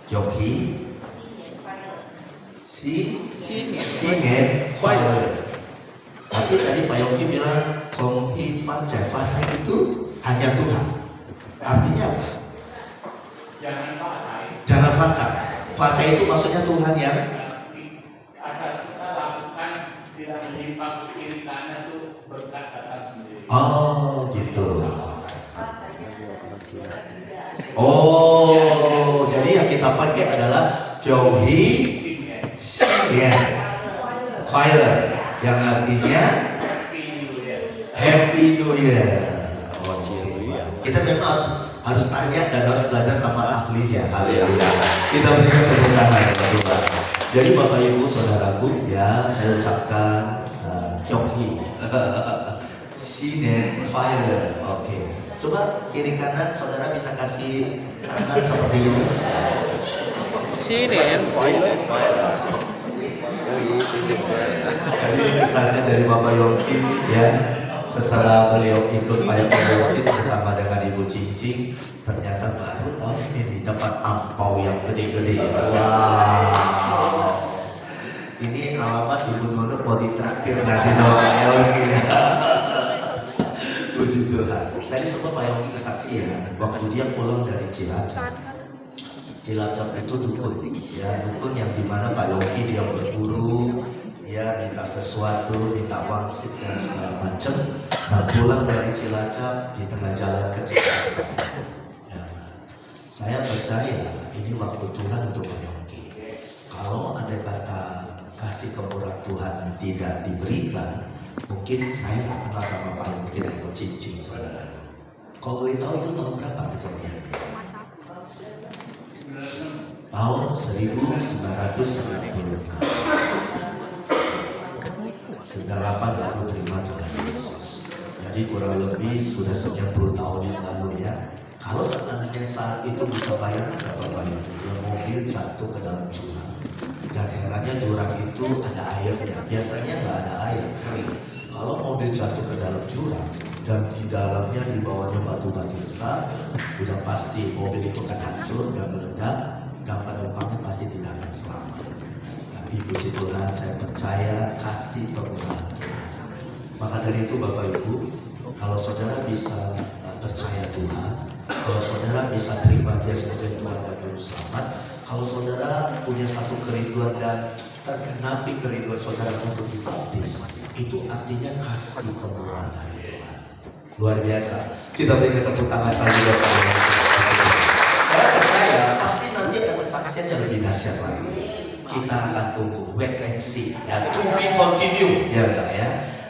Yogi, Singen, Fire. Tapi tadi Pak Yogi bilang Konghi Faca itu hanya Tuhan. Artinya apa? Jangan Faca. Faca itu maksudnya Tuhan yang oh gitu. Oh, jadi yang kita pakai adalah Kyohi Singen Fire, yang artinya Happy New Year. Kita memang harus tanya dan harus belajar sama ahlinya. Haleluya. Kita berikan tepuk tangan kepada Tuhan. Jadi Bapak Ibu Saudaraku, ya saya ucapkan Kyohi Sinen Fire. Oke. Coba kiri kanan saudara bisa kasih tangan seperti ini. Sinen Fire. Jadi ini saja dari Bapak Yogi ya. Setelah beliau ikut Fire Fellowship bersama dengan Ibu Cincing, ternyata baru tahun ini dapat ampau yang gede-gede. Wow. Ini alamat Ibu Nunu mau ditraktir nanti sama Pak Yogi. Puji Tuhan. Tadi sempat Pak Yogi kesaksian waktu dia pulang dari Cilacap. Cilacap itu dukun, ya dukun yang dimana Pak Yogi dia berburu, ya minta sesuatu, minta wangsit dan segala macam. Nah pulang dari Cilacap di tengah jalan ke Cilacap. Ya, saya percaya ini waktu Tuhan untuk Pak Yogi. Kalau ada kata kasih kemurahan Tuhan tidak diberikan, mungkin saya nggak kenal sama Pak Yogi dan Ibu Cincing, saudara. Kalau boleh tahu itu tahun berapa kejadiannya? Tahun 1996. 98 baru terima Tuhan Yesus. Jadi kurang lebih sudah sekian puluh tahun yang lalu ya. Kalau seandainya saat itu bisa bayangkan Bapak Ibu, mobil jatuh ke dalam jurang. Dan herannya jurang itu ada airnya. Biasanya nggak ada air, kering. Kalau mobil jatuh ke dalam jurang dan di dalamnya di bawahnya batu-batu besar, udah pasti mobil itu akan hancur dan meledak dan penumpangnya pasti tidak akan selamat. Tapi puji Tuhan, saya percaya kasih kemurahan Tuhan. Maka dari itu Bapak Ibu, kalau saudara bisa percaya Tuhan, kalau saudara bisa terima Dia sebagai Tuhan dan Juru Selamat, kalau saudara punya satu kerinduan dan tergenapi kerinduan saudara untuk dibaptis, itu artinya kasih kemurahan dari Tuhan. Luar biasa. Kita berikan tepuk tangan sekali buat Tuhan. Saya percaya pasti nanti ada kesaksian yang lebih dahsyat lagi. Kita akan tunggu, wait and see, ya, to be continue, ya enggak ya.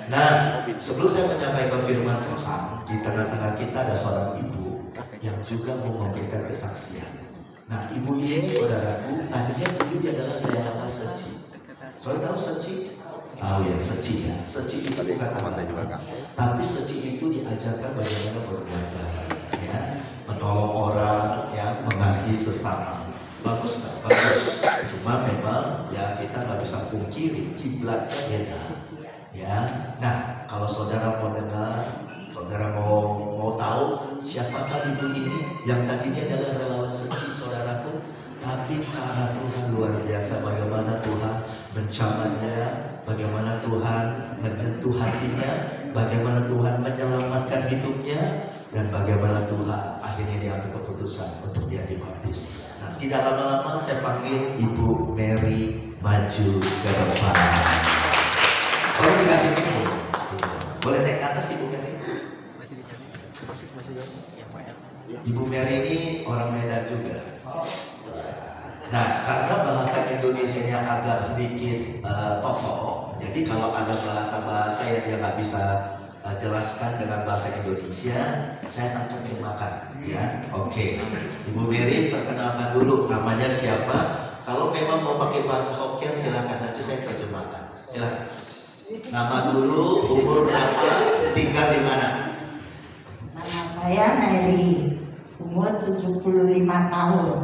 Nah, sebelum saya menyampaikan firman Tuhan, di tengah-tengah kita ada seorang ibu yang juga mau memberikan kesaksian. Nah, ibu ini saudaraku, tadinya dulu dia adalah relawan seci. Saudara tahu seci? Tahu ya, seci ya. Seci itu bukan agama, tapi seci itu diajarkan bagaimana berbuat baik, ya, menolong orang, ya, mengasihi sesama. Bagus nggak? Bagus. Cuma memang ya kita nggak bisa pungkiri kiblatnya beda. Ya. Nah, kalau saudara mau dengar, saudara mau tahu siapakah ibu ini yang tadinya adalah relawan seci, saudaraku, tapi cara Tuhan luar biasa. Bagaimana Tuhan mencamatnya, bagaimana Tuhan menyentuh hatinya, bagaimana Tuhan menyelamatkan hidupnya, dan bagaimana Tuhan akhirnya dia ambil keputusan untuk dia dibaptis. Nah, tidak lama-lama saya panggil Ibu Mary maju ke depan. Kalau dikasih info, boleh naik ke atas Ibu Mary. Ibu Mary ini orang Medan juga. Nah, karena bahasa Indonesianya agak sedikit tokoh, jadi kalau ada bahasa-bahasa yang dia nggak bisa jelaskan dengan bahasa Indonesia, saya akan terjemahkan, ya. Oke. Ibu Mary perkenalkan dulu namanya siapa. Kalau memang mau pakai bahasa Hokkien silakan, nanti saya terjemahkan. Silakan. Nama dulu, umur berapa, tinggal di mana? Nama saya Mary, umur 75 tahun,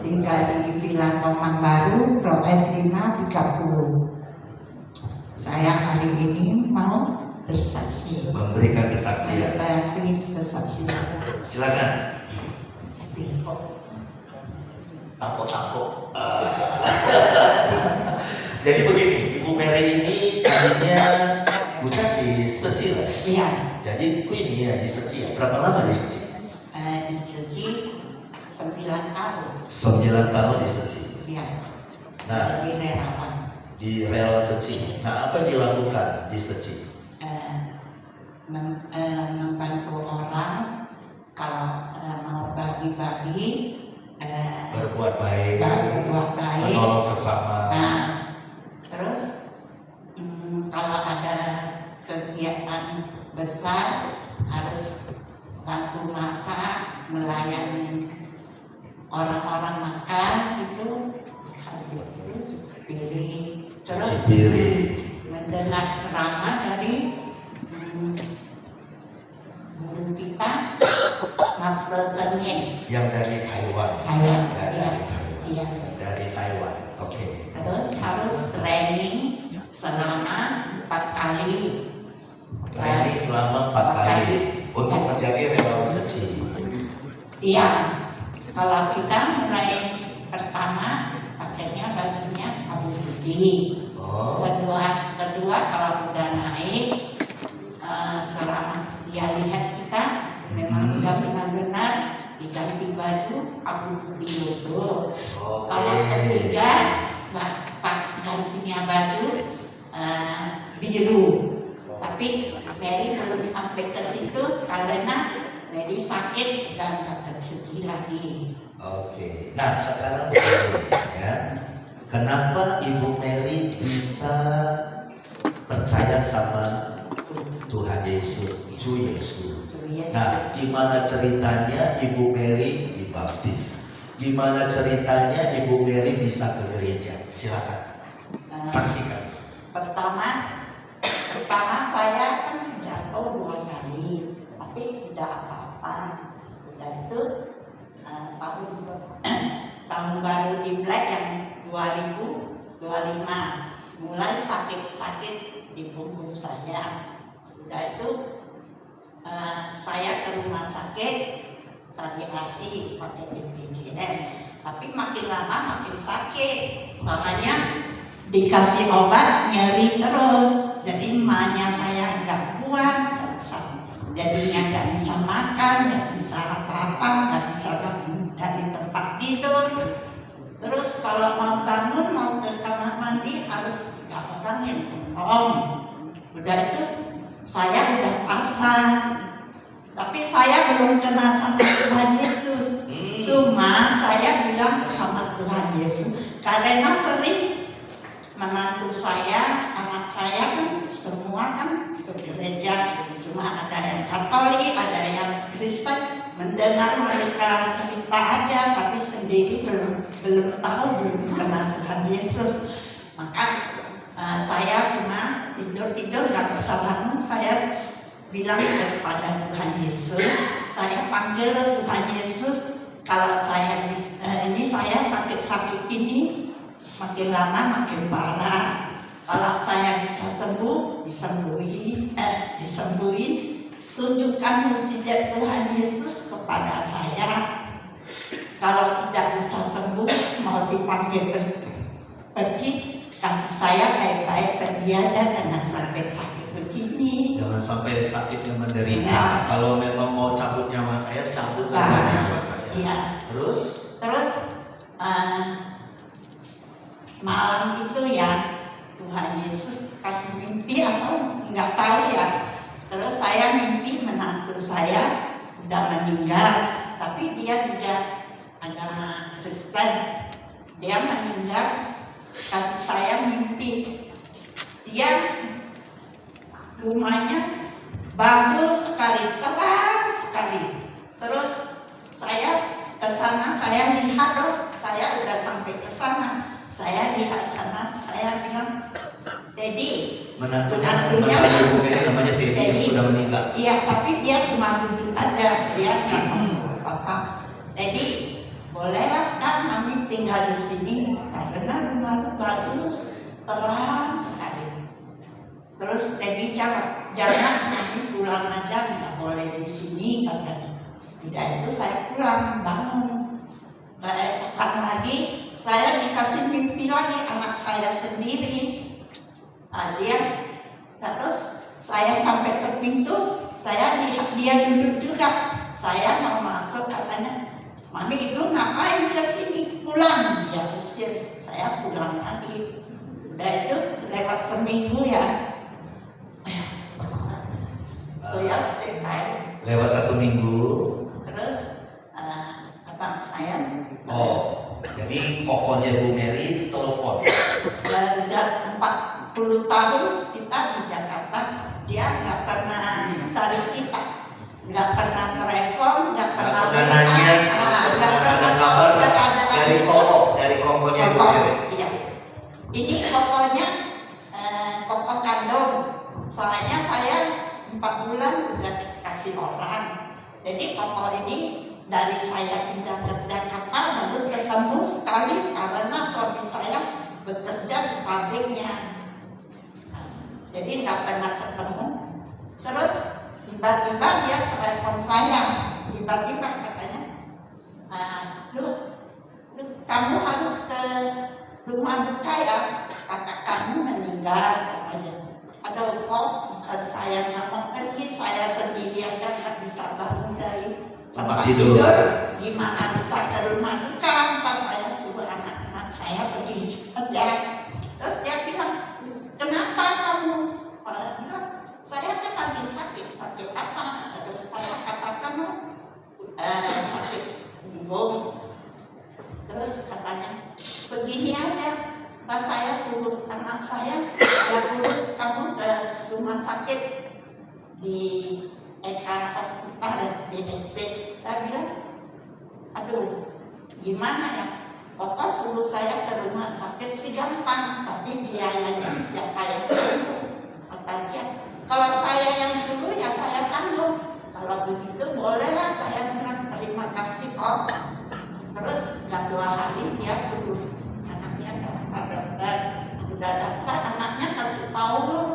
tinggal di Villa Tomang Baru, Blok F5 30. Saya hari ini mau bersaksi, Memberikan kesaksian. berbagi kesaksian. Silakan. tampok-tampok. Jadi begini, Ibu Mary ini tadinya Buca si Seci lah. Iya. Jadi ini ya di Seci ya. Berapa lama di Seci? Di Seci 9 tahun. 9 tahun di Seci. Iya. Nah, Jadi relawan. di rela Seci. Nah, apa yang dilakukan di Seci? Membantu orang kalau mau bagi-bagi, Berbuat baik, menolong sesama. Nah, terus kalau ada kegiatan besar harus bantu masak, melayani orang-orang makan itu, habis itu cuci piring, terus Cuci piring. mendengar ceramah dari guru kita, Master Chen Yen. Yang dari Taiwan. Taiwan. Ya, dari Taiwan. Iya. Dari Taiwan. Oke. Terus harus training selama 4 kali. Training selama 4 kali untuk menjadi relawan Seci. Iya. Kalau kita mulai pertama pakainya bajunya abu putih. Oh. Kedua kalau udah naik, selama dia lihat kita memang udah benar-benar diganti baju abu putih itu. Oke. Kalau ketiga, gantinya baju biru. Tapi Mary belum sampai ke situ karena Mary sakit dan dapat Seci lagi. Oke. Nah, sekarang begini ya. Kenapa Ibu Mary bisa percaya sama Tuhan Yesus, Ju Yesus? Nah, gimana ceritanya Ibu Mary dibaptis? Gimana ceritanya Ibu Mary bisa ke gereja? Silakan saksikan. Pertama saya kan jatuh 2 kali, tapi tidak apa-apa. Udah itu tahun baru Imlek yang 2025 mulai sakit-sakit di punggung saya. Udah itu saya ke rumah sakit, radiasi pakai BPJS, tapi makin lama makin sakit. Soalnya dikasih obat nyeri terus, jadi emaknya saya nggak kuat, jadinya nggak bisa makan, nggak bisa apa-apa, nggak bisa bangun dari tempat tidur. Terus kalau mau bangun, mau ke kamar mandi harus 3 orang yang tolong. Udah itu saya udah pasrah, tapi saya belum kenal sama Tuhan Yesus. Cuma saya bilang sama Tuhan Yesus karena sering menantu saya, anak saya kan semua kan ke gereja, cuma ada yang Katolik, ada yang Kristen. Mendengar mereka cerita aja, tapi sendiri belum tahu, belum kenal Tuhan Yesus. Maka saya cuma tidur nggak bisa bangun. Saya bilang kepada Tuhan Yesus, saya panggil Tuhan Yesus, kalau saya ini saya sakit ini makin lama makin parah. Kalau saya bisa sembuh, disembuhin, tunjukkan mukjizat Tuhan Yesus kepada saya. Kalau tidak bisa sembuh, mau dipanggil pergi, kasih saya baik-baik pergi aja, jangan sampai sakit begini. Jangan sampai sakitnya menderita. Ya. Kalau memang mau cabut nyawa saya, cabut saja nyawa saya. Iya. Terus malam itu ya Tuhan Yesus kasih mimpi atau nggak tahu ya. Terus saya mimpi menantu saya udah meninggal, tapi dia juga agama Kristen. Dia meninggal, kasih saya mimpi. Dia rumahnya bagus sekali, terang sekali. Terus saya ke sana, saya lihat loh, saya udah sampai ke sana. Saya lihat sana, saya bilang, Teddy, menantunya Ibu Mary namanya Teddy yang sudah meninggal. Iya, tapi dia cuma duduk aja, dia nggak ngomong apa-apa. Teddy, bolehlah kan mami tinggal di sini karena rumah bagus, terang sekali. Terus Teddy jawab, jangan mami pulang aja, nggak boleh di sini katanya. Udah itu saya pulang bangun. jalan lagi, saya dikasih mimpi lagi anak saya sendiri. Dia terus saya sampai ke pintu, saya lihat dia duduk juga. Saya mau masuk, katanya, "Mami, itu ngapain ke sini? Pulang." Dia usir, saya pulang lagi. Udah itu lewat seminggu ya. Lewat 1 minggu. Terus abang saya. Jadi kokonya Bu Mary telepon. Udah 40 tahun kita di Jakarta, dia nggak pernah cari kita, nggak pernah telepon, nggak pernah nanya, nggak ada kabar dari kokonya Bu Mary. Iya. Ini kokonya koko kandung. Soalnya saya 4 bulan udah dikasih orang. Jadi koko ini dari saya pindah ke Jakarta baru ketemu sekali karena suami saya bekerja di pabriknya. Jadi nggak pernah ketemu. Terus tiba-tiba dia telepon saya. Tiba-tiba katanya, lu kamu harus ke rumah duka ya, kakak kamu meninggal katanya. Aduh kok bukan saya nggak mau pergi, saya sendiri aja nggak bisa bangun dari tempat tidur. Gimana bisa ke rumah duka? Pas saya suruh anak-anak saya pergi aja. Terus dia bilang, "Kenapa kamu?" Orang bilang, "Saya kan lagi sakit apa?" Terus saya katakan, sakit punggung. Terus katanya, "Begini aja, pas saya suruh anak saya, ya urus kamu ke rumah sakit di Eka Hospital BSD." Saya bilang, "Aduh, gimana ya? Pokok suruh saya ke rumah sakit sih gampang, tapi biayanya siapa yang tanggung?" Kata dia, "Kalau saya yang suruh ya saya tanggung. Kalau begitu bolehlah." Saya bilang, "Terima kasih kok." Terus nggak 2 hari dia suruh anaknya daftar dokter. Udah daftar, anaknya kasih tahu loh,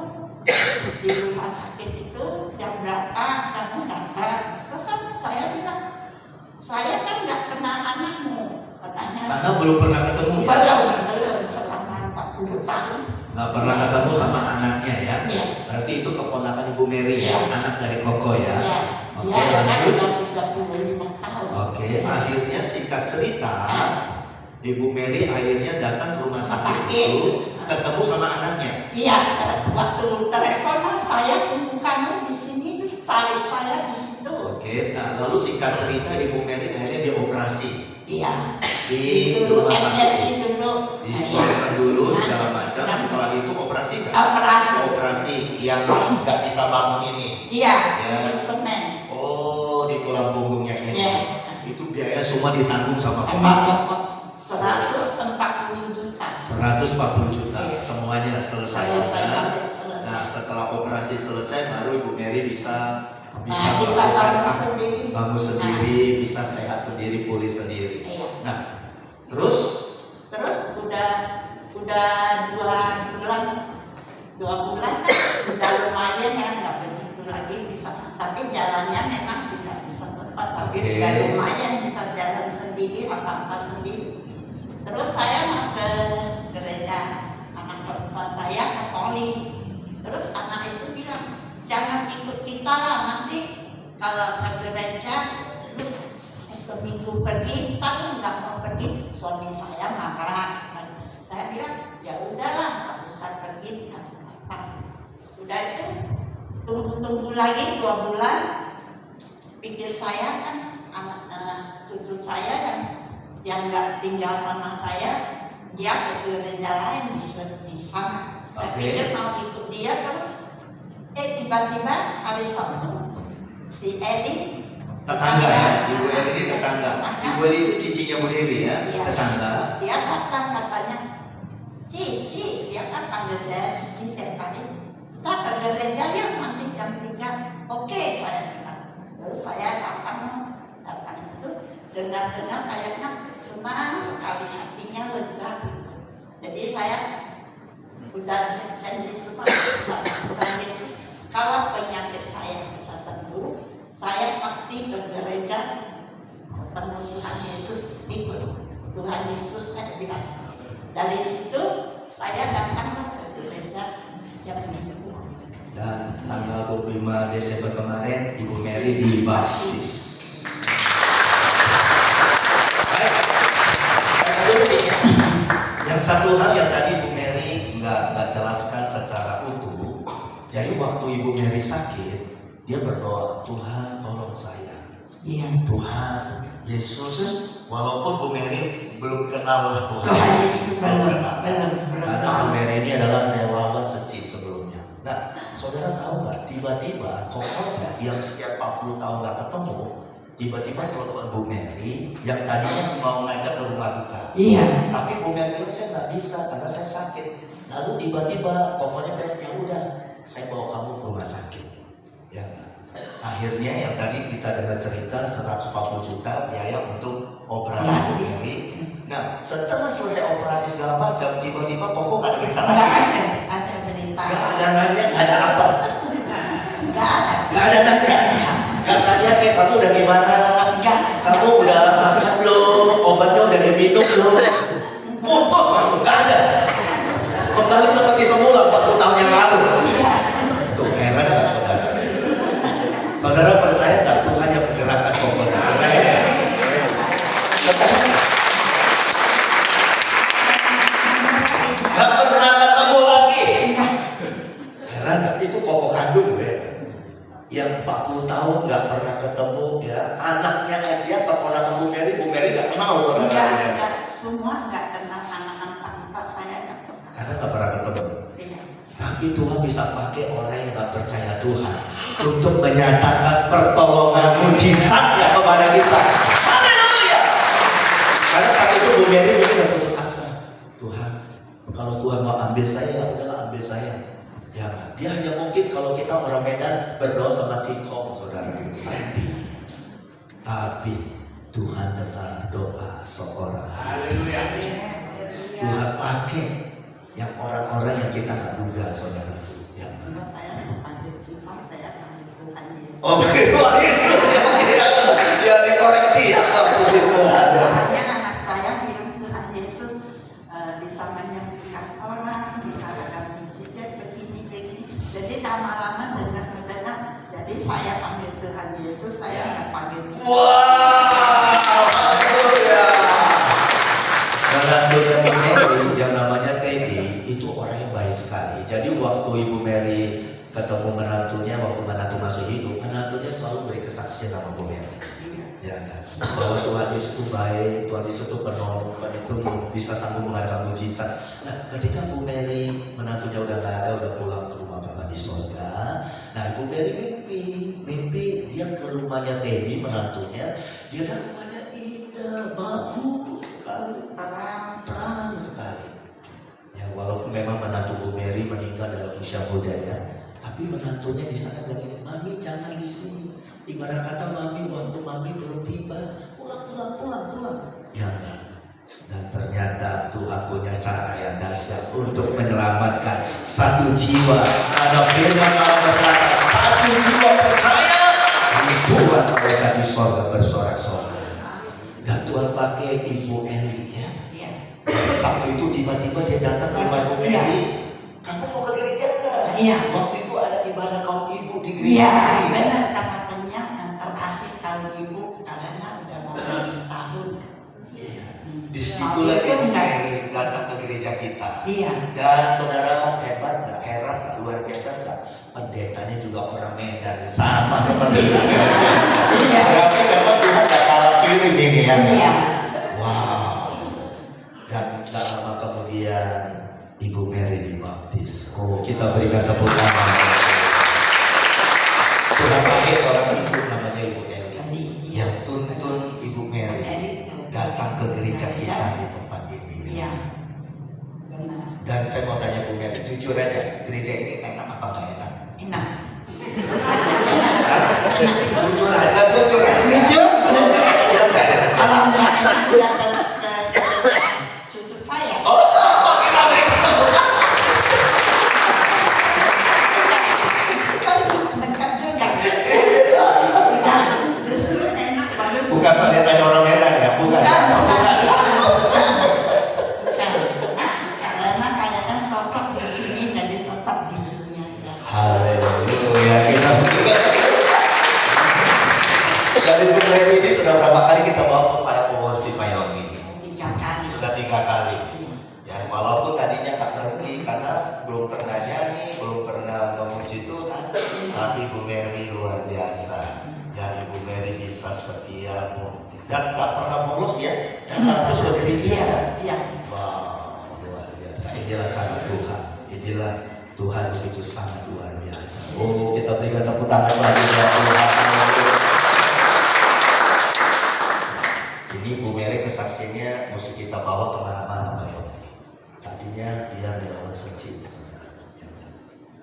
di rumah sakit itu jam berapa kamu daftar. Terus saya bilang, "Saya kan nggak kenal anakmu." Katanya, karena belum pernah ketemu ya? Belum selama 40 tahun. Nggak pernah ketemu sama anaknya ya? Iya. Berarti itu keponakan Ibu Mary ya? Iya. Anak dari Koko ya? Iya. Oke, Dia lanjut. kan 35 tahun. Oke, akhirnya singkat cerita, Ibu Mary akhirnya datang ke rumah sakit itu, ketemu sama anaknya. Iya, waktu telepon saya tunggu kamu di sini, tarik saya di situ. Oke, nah lalu singkat cerita Ibu Mary akhirnya dioperasi Iya. di Disuruh rumah sakit. MRI dulu. Diperiksa dulu segala macam, setelah itu operasi kan? Operasi. Operasi yang nggak bisa bangun ini. Iya, Ya. semen. Oh, di tulang punggungnya ini. Iya. Itu biaya semua ditanggung sama Sama Koko. pokok 140 juta. 140 juta, semuanya selesai. Selesai. Nah, setelah operasi selesai baru Ibu Mary bisa Bisa melakukan bangun sendiri. bangun sendiri, bisa sehat sendiri, pulih sendiri. Iya. Nah, terus udah 2 bulan udah lumayan ya, nggak begitu lagi bisa, tapi jalannya memang tidak bisa cepat, tapi Oke. udah lumayan bisa jalan sendiri, apa-apa sendiri. Terus saya mau ke gereja, anak perempuan saya Katolik. Terus anak itu bilang, "Jangan ikut kita lah, nanti kalau ke gereja lu seminggu pergi, tapi nggak mau pergi." Suami saya marah. Saya bilang, "Ya udahlah, nggak usah pergi." Udah itu tunggu lagi 2 bulan. Pikir saya kan anak cucu saya yang nggak tinggal sama saya, dia ke gereja lain di sana. Saya pikir mau ikut dia, terus tiba-tiba hari Sabtu si Eli, tetangga ya, Ibu Eli ini tetangga. Ibu Eli itu cicinya Bu Dewi ya, Iya. tetangga. Dia datang katanya, Cici, dia kan panggil saya Cici tiap hari. "Kita ke gereja ya nanti jam 3. Oke, saya bilang. Terus saya datang itu dengar-dengar kayaknya senang sekali, hatinya lega gitu. Jadi saya udah janji sama Tuhan Yesus, kalau penyakit saya bisa sembuh, saya pasti ke gereja ketemu Tuhan Yesus ikut. Tuhan Yesus, saya bilang. Dari situ saya datang ke gereja jam 7. Dan tanggal 25 Desember kemarin Ibu Mary dibaptis. Baik. Yang satu hal yang tadi Ibu Mary nggak jelaskan secara utuh. Jadi waktu Ibu Mary sakit, dia berdoa, Tuhan tolong saya. Iya. Tuhan Yesus, walaupun Bu Mary belum kenal lah Tuhan Yesus, belum. Karena Bu Mary ini adalah relawan seci sebelumnya. Nah, saudara tahu nggak? Tiba-tiba kokohnya yang sekian 40 tahun nggak ketemu, tiba-tiba telepon Bu Mary yang tadinya mau ngajak ke rumah duka. Iya. Tapi Bu Mary bilang, saya nggak bisa karena saya sakit. Lalu tiba-tiba kokohnya bilang, ya udah, saya bawa kamu ke rumah sakit. Ya. Akhirnya yang tadi kita dengar cerita 140 juta biaya untuk operasi Bu Mary. Nah, setelah selesai operasi segala macam, tiba-tiba Koko nggak ada berita lagi. Ada berita. Nggak ada nanya, nggak ada apa. Nggak ada. Nggak ada nanya. Nggak tanya kayak kamu udah gimana? Nggak. Kamu udah makan belum? Obatnya udah diminum belum? Putus langsung, nggak ada. Kembali seperti semula 40 tahun yang lalu. Iya. Tuh heran nggak saudara? Saudara percaya nggak Tuhan yang menggerakkan Koko? Percaya nggak? Gak pernah ketemu lagi. Heran gak? Itu Koko kandung ya kan? Yang 40 tahun gak pernah ketemu ya. Anaknya aja pernah ketemu Bu Mary gak kenal saudara. Enggak, semua nggak kenal anak-anak empat saya nggak kenal. Karena gak pernah ketemu. Iya. Tapi Tuhan bisa pakai orang yang gak percaya Tuhan untuk menyatakan pertolongan mujizatnya kepada kita. Haleluya. Karena saat itu Bu Mary mungkin udah putus asa. Tuhan, kalau Tuhan mau ambil saya, ya udahlah ambil saya. Ya, dia hanya mungkin kalau kita orang Medan berdoa sama Tikom, saudara, Santi. Tapi Tuhan dengar doa seorang. Tuhan pakai yang orang-orang yang kita nggak duga, saudara. Ya. Kalau saya panggil Tuhan, saya panggil Tuhan Yesus. Oh, Tuhan Yesus ya dikoreksi ya. Makanya anak saya bilang Tuhan Yesus bisa menyembuhkan orang, bisa ada mujizat begini. Jadi lama-lama dengar. Jadi saya panggil Tuhan Yesus, saya nggak panggil Tuhan. Wow, haleluya. Menantunya Bu Mary yang namanya Teddy itu orang yang baik sekali. Jadi waktu Ibu Mary ketemu menantunya, waktu menantu masih hidup, menantunya selalu beri kesaksian sama Bu Mary. Ya kan? Bahwa Tuhan Yesus itu baik, Tuhan Yesus itu penolong, Tuhan itu bisa sanggup mengadakan mujizat. Nah, ketika Bu Mary menantunya udah nggak ada, udah pulang ke rumah Bapa di sorga. Nah, Bu Mary mimpi dia ke rumahnya Teddy menantunya. Dia kan rumahnya indah, bagus sekali, terang sekali. Ya, walaupun memang menantu Bu Mary meninggal dalam usia muda ya, tapi menantunya di sana bilang gini, Mami jangan di sini. Ibarat kata Mami, waktu Mami belum tiba, pulang. Ya, dan ternyata Tuhan punya cara yang dahsyat untuk menyelamatkan satu jiwa. Ada firman Allah berkata, satu jiwa percaya, Tuhan mereka di sorga bersorak-sorak. Dan Tuhan pakai Ibu Eli ya. Sabtu itu tiba-tiba dia datang ke rumah Ibu Eli. Kamu mau ke gereja enggak? Iya. Waktu itu ada ibadah kaum ibu di Iya, gereja. benar katanya terakhir kaum ibu karena udah mau 2 tahun. Iya. Disitulah Ibu Eli datang ke gereja kita. Iya. Dan saudara hebat nggak? Heran nggak? Luar biasa nggak? Pendetanya juga orang Medan sama seperti Ibu Eli. Iya. Tapi memang Tuhan nggak salah pilih ini ya. Iya. Wow. Dan tak lama kemudian Ibu Mary dibaptis. Oh, kita berikan tepuk tangan. Tuhan pakai seorang ibu namanya Ibu Eli yang tuntun Ibu Mary datang ke gereja kita di tempat ini. Iya. Benar. Dan saya mau tanya Bu Mary, jujur aja, gereja ini enak apa nggak enak? Enak. Hah? Jujur aja. Jujur. Ya nggak enak. Kalau nggak enak dia ke cucu saya. Oh, kita berikan tepuk tangan. Kan dekat juga. Nah, justru enak banget. Bukan pendetanya orang Medan ya, bukan. Bukan. 3 kali. Ya, walaupun tadinya nggak ngerti karena belum pernah nyanyi, belum pernah memuji Tuhan, tapi Ibu Mary luar biasa. Ya, Ibu Mary bisa setia dan nggak pernah bolos ya, datang terus ke gereja. Iya. Wow, luar biasa. Inilah cara Tuhan. Inilah Tuhan begitu sangat luar biasa. Oh, kita berikan tepuk tangan lagi buat Tuhan. Ini Bu Mary kesaksiannya mesti kita bawa kemana-mana Pak Yogi. Tadinya dia relawan searching,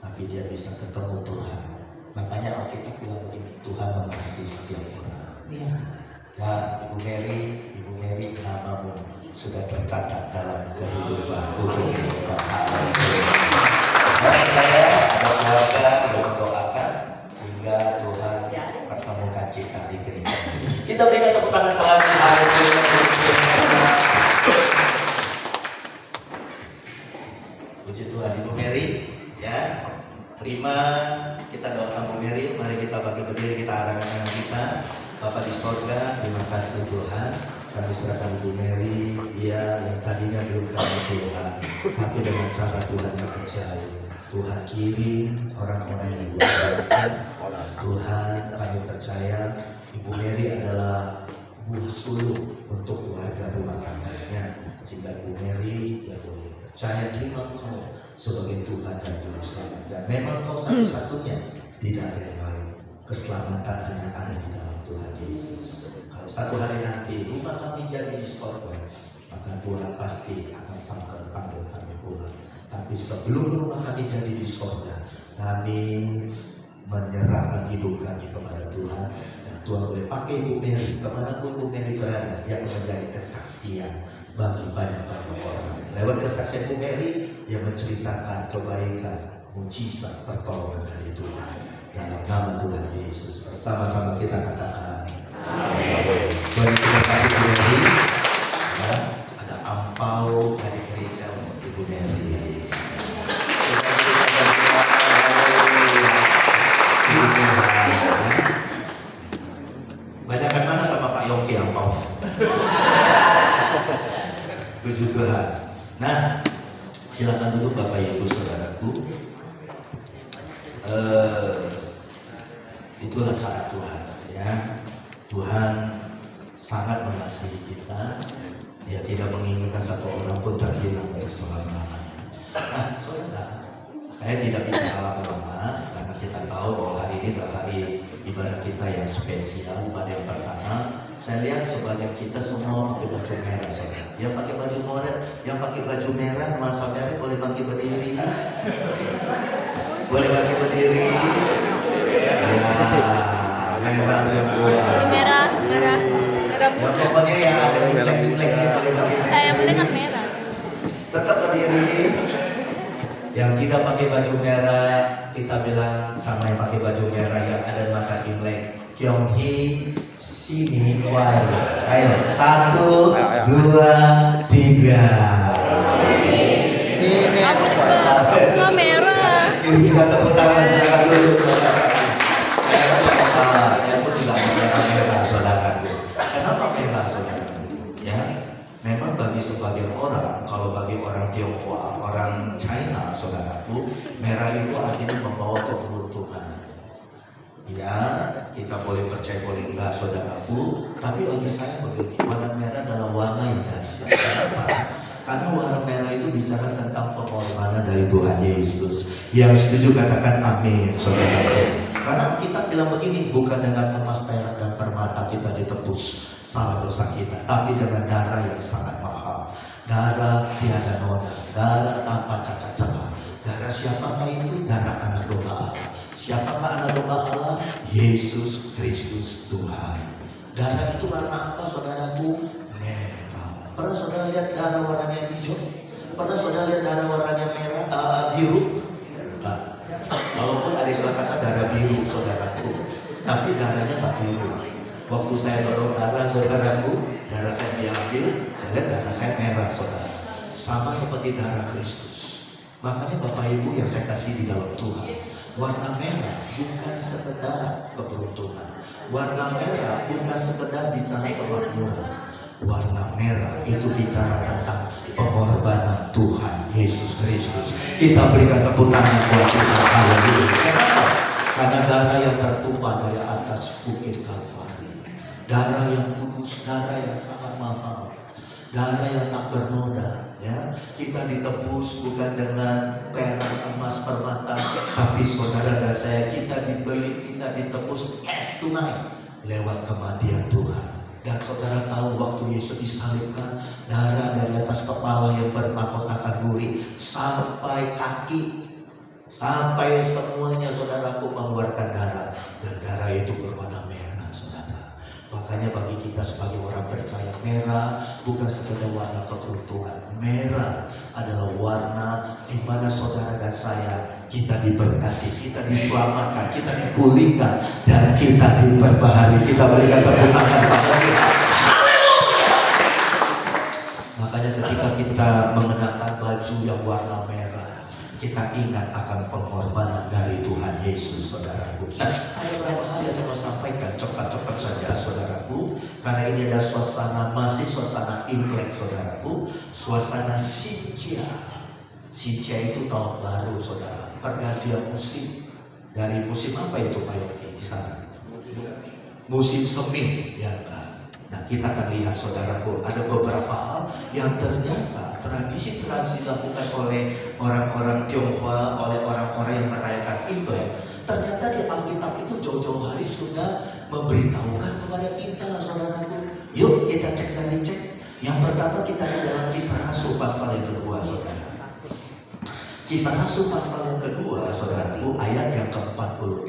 tapi dia bisa ketemu Tuhan. Makanya Alkitab bilang begini, Tuhan mengasihi setiap orang. Iya. Dan Ibu Mary namamu sudah tercatat dalam kehidupan kehidupan. Dan saya ada keluarga yang mendoakan sehingga Tuhan pertemukan kita di gereja. Kita berikan tepuk tangan selagi. Puji Tuhan. Ibu Mary, ya, terima, kita doakan Bu Mary. Mari kita bagi berdiri, kita arahkan tangan kita. Bapak di sorga, terima kasih Tuhan. Kami serahkan Ibu Mary, ya, yang tadinya belum kenal Tuhan, tapi dengan cara Tuhan yang ajaib, Tuhan kirim orang-orang yang luar biasa. Tuhan, kami percaya Ibu Mary adalah buah sulung untuk keluarga rumah tangganya, sehingga Ibu Mary ya boleh percaya terima Kau sebagai Tuhan dan Juru Selamat. Dan memang Kau satu-satunya, tidak ada yang lain. Keselamatan hanya ada di dalam Tuhan Yesus. Kalau satu hari nanti rumah kami jadi di sorga, maka Tuhan pasti akan panggil kami pulang. Tapi sebelum rumah kami jadi di sorga, kami menyerahkan hidup kami kepada Tuhan. Dan Tuhan boleh pakai Ibu Mary kemanapun Ibu Mary berada, yang menjadi kesaksian bagi banyak-banyak orang. Lewat kesaksian Ibu Mary, yang menceritakan kebaikan, mujizat, pertolongan dari Tuhan. Dalam nama Tuhan Yesus, bersama-sama kita katakan amin. Jadi terima kasih Ibu Mary. Ya, ada ampau dari gereja untuk Ibu Mary. Banyakan mana sama Pak Yongki ampau? Puji Tuhan. Nah, silakan dulu Bapak Ibu Saudaraku. Itulah cara Tuhan, ya. Tuhan sangat mengasihi kita. Dia tidak menginginkan satu orang pun terhilang untuk selama-lamanya. Nah, saudara, saya tidak bicara lama-lama karena kita tahu bahwa hari ini adalah hari ibadah kita yang spesial, ibadah yang pertama. Saya lihat sebagian kita semua pakai baju merah, saudara. Yang pakai baju merah, masa merah boleh pakai berdiri. Boleh pakai berdiri. Ya, merah semua. Merah Ya, pokoknya yang ada imlek-imleknya boleh pakai berdiri. yang penting kan merah. Tetap berdiri. Yang tidak pakai baju merah, kita bilang sama yang pakai baju merah yang ada masa Imlek. Kyonghi sini kuai. Ayo, 1, 2, 3. Kamu juga nggak merah. Kita tepuk tangan saudara dulu. Saya pun juga merah, saudaraku. Kenapa merah, saudaraku? Ya, memang bagi sebagian orang, kalau bagi orang Tionghoa, orang China, saudaraku, merah itu artinya membawa keberuntungan. Ya, kita boleh percaya boleh enggak, saudaraku. Tapi bagi saya begini, warna merah adalah warna yang dahsyat. Kenapa? Karena warna merah itu bicara tentang pengorbanan dari Tuhan Yesus. Yang setuju katakan amin, saudaraku. Karena kita bilang begini, bukan dengan emas, perak, dan permata kita ditebus salah dosa kita, tapi dengan darah yang sangat mahal. Darah tiada noda, darah tanpa cacat celah. Darah siapakah itu? Darah anak domba Allah. Siapakah anak domba Allah? Yesus Kristus Tuhan. Darah itu warna apa, saudaraku? Merah. Pernah saudara lihat darah warnanya hijau? Pernah saudara lihat darah warnanya merah, biru? Enggak. Walaupun ada istilah kata darah biru, saudaraku, tapi darahnya nggak biru. Waktu saya dorong darah, saudaraku, darah saya diambil, saya lihat darah saya merah, saudara. Sama seperti darah Kristus. Makanya Bapak Ibu yang saya kasih di dalam Tuhan, warna merah bukan sekedar keberuntungan. Warna merah bukan sekedar bicara kemakmuran. Warna merah itu bicara tentang pengorbanan Tuhan Yesus Kristus. Kita berikan tepuk tangan buat Tuhan. Haleluya. Kenapa? Karena darah yang tertumpah dari atas bukit Kalvari, darah yang kudus, darah yang sangat mahal, darah yang tak bernoda. Ya, kita ditebus bukan dengan perak, emas, permata, tapi saudara dan saya, kita dibeli, kita ditebus cash tunai lewat kematian Tuhan. Dan saudara tahu waktu Yesus disalibkan, darah dari atas kepala yang bermahkotakan duri sampai kaki, sampai semuanya saudaraku mengeluarkan darah, dan darah itu berwarna merah, saudara. Makanya bagi kita sebagai orang percaya, merah bukan sekedar warna keberuntungan. Merah adalah warna di mana saudara dan saya, kita diberkati, kita diselamatkan, kita dipulihkan, dan kita diperbaharui. Kita berikan tepuk tangan kepada Tuhan. Haleluya. Makanya ketika kita mengenakan baju yang warna merah, kita ingat akan pengorbanan dari Tuhan Yesus, saudaraku. Ada beberapa hal yang saya mau sampaikan cepat-cepat saja, saudaraku, karena ini ada masih suasana Imlek, saudaraku, suasana Sinja. Sinja itu tahun baru, saudara, pergantian musim. Dari musim apa itu Pak Yogi di sana? Musim semi, ya kan? Nah, kita akan lihat, saudaraku, ada beberapa hal yang ternyata tradisi-tradisi dilakukan oleh orang-orang Tionghoa, oleh orang-orang yang merayakan Imlek. Ternyata di Alkitab itu jauh-jauh hari sudah memberitahukan kepada kita, saudaraku. Yuk kita cek dari cek. Yang pertama kita di dalam Kisah Rasul pasal yang kedua, saudara. Kisah Rasul pasal yang kedua, saudaraku, ayat yang ke-40.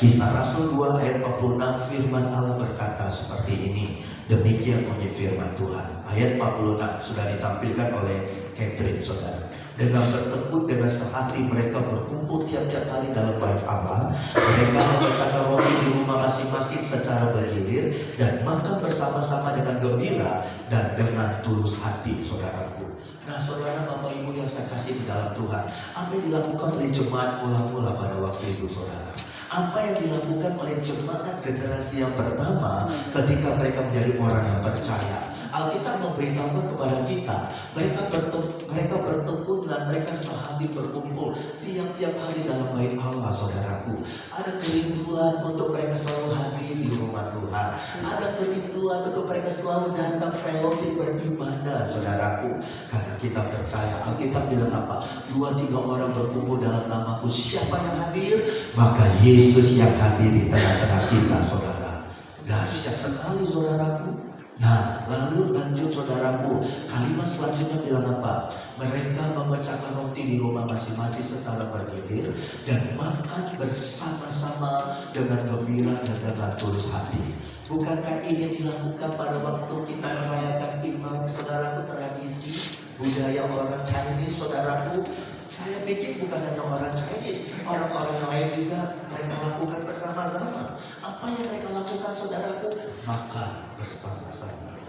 Kisah Rasul 2 ayat 46, firman Allah berkata seperti ini. Demikian bunyi firman Tuhan. Ayat 46 sudah ditampilkan oleh Catherine, saudara. Dengan bertekun, dengan sehati mereka berkumpul tiap-tiap hari dalam bait Allah. Mereka memecahkan roti di rumah masing-masing secara bergilir dan makan bersama-sama dengan gembira dan dengan tulus hati, saudaraku. Nah, saudara, Bapak Ibu yang saya kasih di dalam Tuhan, apa yang dilakukan oleh jemaat mula-mula pada waktu itu, saudara? Apa yang dilakukan oleh jemaat generasi yang pertama ketika mereka menjadi orang yang percaya? Alkitab memberitahukan kepada kita, mereka bertekun dan mereka sehati berkumpul tiap-tiap hari dalam bait Allah, saudaraku. Ada kerinduan untuk mereka selalu hadir di rumah Tuhan. Ada kerinduan untuk mereka selalu datang fellowship beribadah, saudaraku. Karena kita percaya, Alkitab bilang apa? 2-3 orang berkumpul dalam namaku, siapa yang hadir? Maka Yesus yang hadir di tengah-tengah kita, saudara. Dahsyat sekali, saudaraku. Nah, lalu lanjut, saudaraku, kalimat selanjutnya bilang apa? Mereka memecahkan roti di rumah masing-masing secara bergilir dan makan bersama-sama dengan gembira dan dengan tulus hati. Bukankah ini dilakukan pada waktu kita merayakan Imlek, saudaraku, tradisi budaya orang Chinese, saudaraku? Saya pikir bukan hanya orang Chinese, orang-orang yang lain juga mereka lakukan bersama-sama. Apa yang mereka lakukan, saudaraku? Makan bersama-sama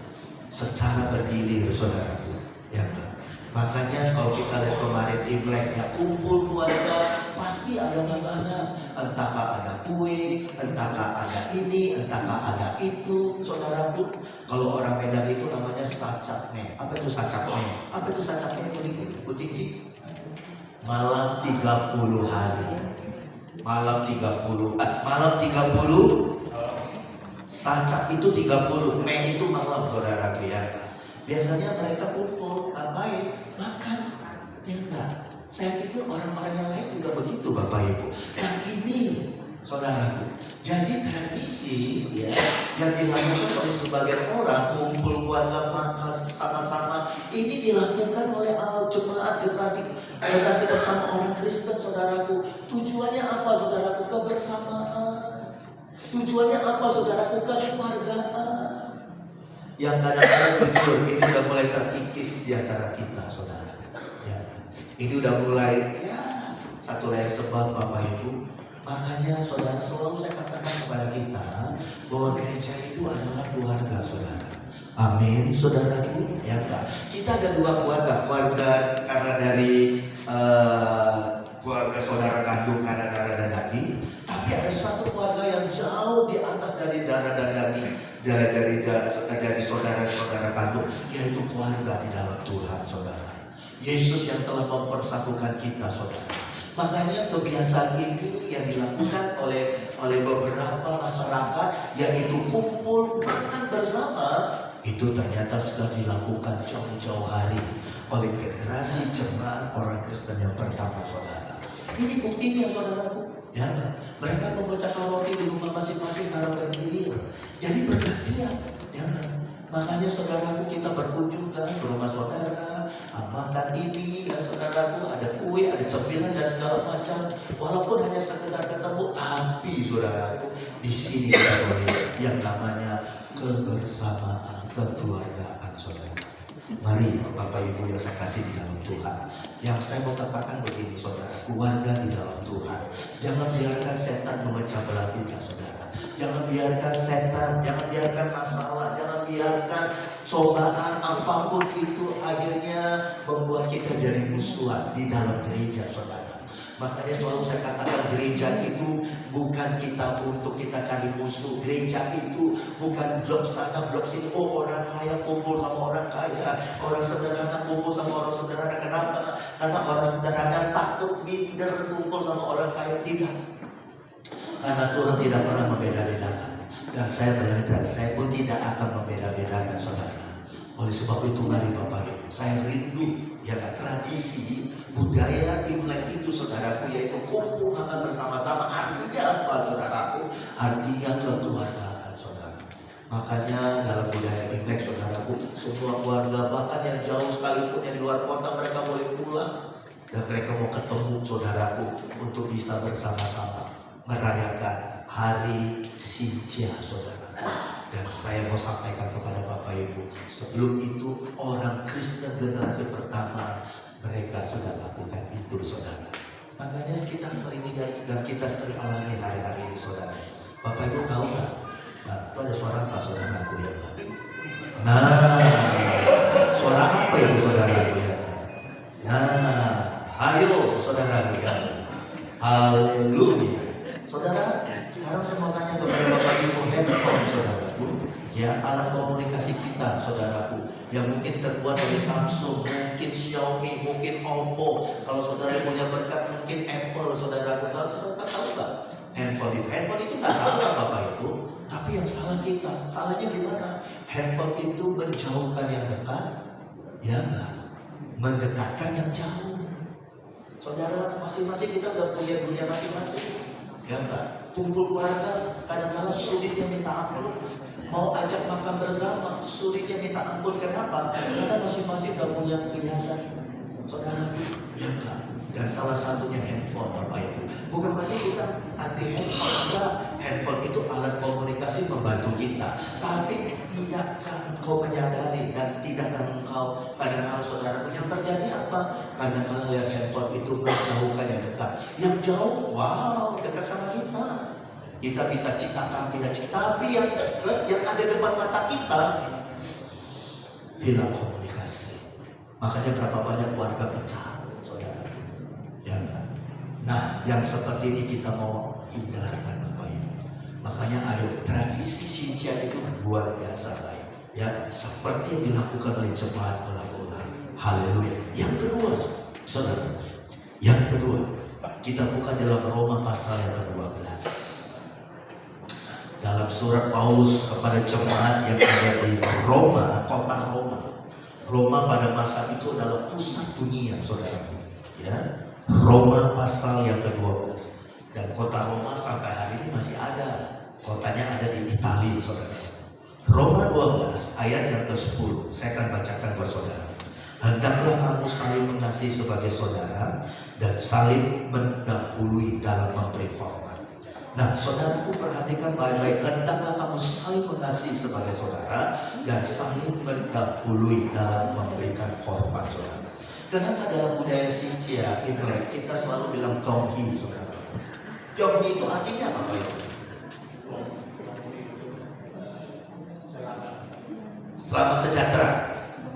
secara bergilir, saudaraku. Ya kan? Makanya kalau kita lihat kemarin Imlek, ya kumpul keluarga, pasti ada makanan. Entahkah ada kue, entahkah ada ini, entahkah ada itu, saudaraku. Kalau orang Medan itu namanya sacapne. Apa itu sacapne? Apa itu sacapne? Kucing. Malam 30 hari. Malam 30. Sacap itu 30. Mei itu malam, saudara, ya. Biasanya mereka kumpul, ngapain? Makan. Ya enggak? Saya pikir orang-orang yang lain juga begitu, Bapak Ibu. Nah, ini, saudaraku, jadi tradisi ya yang dilakukan oleh sebagian orang, kumpul keluarga makan sama-sama, ini dilakukan oleh jemaat generasi pertama orang Kristen, saudaraku. Tujuannya apa, saudaraku? Kebersamaan. Tujuannya apa, saudaraku? Kekeluargaan. Yang kadang-kadang jujur ini udah mulai terkikis di antara kita, saudara. Ya. Ini udah mulai satu lain sebab, Bapak Ibu. Makanya saudara, selalu saya katakan kepada kita bahwa gereja itu adalah keluarga, saudara. Amin, saudaraku. Ya kan? Kita ada 2 keluarga karena dari keluarga saudara kandung karena darah dan daging. Tapi ada satu keluarga yang jauh di atas dari darah dan daging. dari saudara-saudara kandung, yaitu keluarga di dalam Tuhan, saudara. Yesus yang telah mempersatukan kita, saudara. Makanya kebiasaan ini yang dilakukan oleh beberapa masyarakat, yaitu kumpul makan bersama, itu ternyata sudah dilakukan jauh-jauh hari oleh generasi jemaat orang Kristen yang pertama, saudara. Ini buktinya, saudaraku. Ya, mereka memecahkan roti di rumah masing-masing secara bergilir. Jadi bergantian. Ya, makanya saudaraku, kita berkunjung ke rumah saudara, makan ini, ya saudaraku, ada kue, ada cemilan dan segala macam. Walaupun hanya sekedar ketemu, tapi saudaraku, di sini kita yang namanya kebersamaan, kekeluargaan, saudara. Mari Bapak Ibu yang saya kasih di dalam Tuhan, yang saya mau katakan begini, saudara, keluarga di dalam Tuhan. Jangan biarkan setan memecah belah kita, saudara. Jangan biarkan setan, jangan biarkan masalah, jangan biarkan cobaan apapun itu akhirnya membuat kita jadi musuhan di dalam gereja, saudara. Makanya selalu saya katakan, gereja itu bukan kita untuk kita cari musuh. Gereja itu bukan blok sana blok sini. Oh, orang kaya kumpul sama orang kaya, orang sederhana kumpul sama orang sederhana. Kenapa? Karena orang sederhana takut minder kumpul sama orang kaya. Tidak. Karena Tuhan tidak pernah membeda-bedakan. Dan saya belajar, saya pun tidak akan membeda-bedakan, saudara. Oleh sebab itu mari Bapak Ibu, saya rindu ya tradisi budaya Imlek itu, saudaraku, yaitu kumpul makan bersama-sama. Artinya apa, saudaraku? Artinya kekeluargaan, saudara. Makanya dalam budaya Imlek, saudaraku, semua keluarga bahkan yang jauh sekalipun yang di luar kota, mereka boleh pulang dan mereka mau ketemu, saudaraku, untuk bisa bersama-sama merayakan hari Sinja, saudara. Dan saya mau sampaikan kepada Bapak Ibu, sebelum itu orang Kristen generasi pertama mereka sudah lakukan itu, saudara. Makanya kita sering lihat dan kita sering alami hari-hari ini, saudara. Bapak Ibu tahu nggak? Nah, itu ada suara apa, saudaraku ya? Nah, suara apa itu, saudaraku ya? Nah, ayo saudaraku ya. Haleluya. Saudara, sekarang saya mau tanya kepada Bapak Ibu, handphone saudaraku, ya, alat komunikasi kita, saudaraku, yang mungkin terbuat dari Samsung, mungkin Xiaomi, mungkin Oppo. Kalau saudara punya berkat, mungkin Apple, saudaraku. Saudara tahu nggak? Handphone itu nggak salah, Bapak Ibu, tapi yang salah kita. Salahnya di mana? Handphone itu menjauhkan yang dekat, ya nggak? Mendekatkan yang jauh. Saudara, masing-masing kita udah punya dunia masing-masing. Ya enggak, kumpul keluarga kadang-kadang sulitnya minta ampun. Mau ajak makan bersama sulitnya minta ampun. Kenapa? Karena masing-masing udah punya kegiatan, saudara. Ya enggak. Dan salah satunya handphone, Bapak Ibu. Bukan berarti kita anti handphone. Enggak. Handphone itu alat komunikasi membantu kita. Tapi tidakkah engkau menyadari dan tidakkah engkau kadang-kadang, saudara, yang terjadi apa? Kadang-kadang lihat handphone itu menjauhkan yang dekat. Yang jauh, wow, dekat sama kita. Kita bisa ciptakan, tapi yang dekat, yang ada depan mata kita, hilang komunikasi. Makanya berapa banyak keluarga pecah, saudara. Ya, nah, yang seperti ini kita mau hindarkan, Bapak Ibu. Makanya ayo, tradisi Sinja itu luar biasa baik, ya, seperti yang dilakukan oleh jemaat mula-mula. Haleluya. Yang kedua, saudara, yang kedua, kita buka dalam Roma pasal yang ke-12. Dalam surat Paulus kepada jemaat yang ada di Roma, kota Roma. Roma pada masa itu adalah pusat dunia, saudara. Ya, Roma pasal yang ke-12. Dan kota Roma sampai hari ini masih ada. Kotanya ada di Italia, saudara. Roma 12 ayat yang ke-10. Saya akan bacakan buat saudara. Hendaklah kamu saling mengasihi sebagai saudara dan saling mendahului dalam memberi hormat. Nah, saudaraku, perhatikan baik-baik. Hendaklah kamu saling mengasihi sebagai saudara dan saling mendahului dalam memberikan hormat, saudara. Kenapa dalam budaya Sinja, Imlek, kita selalu bilang Tonghi, saudara? Tonghi itu artinya apa, Pak? Selamat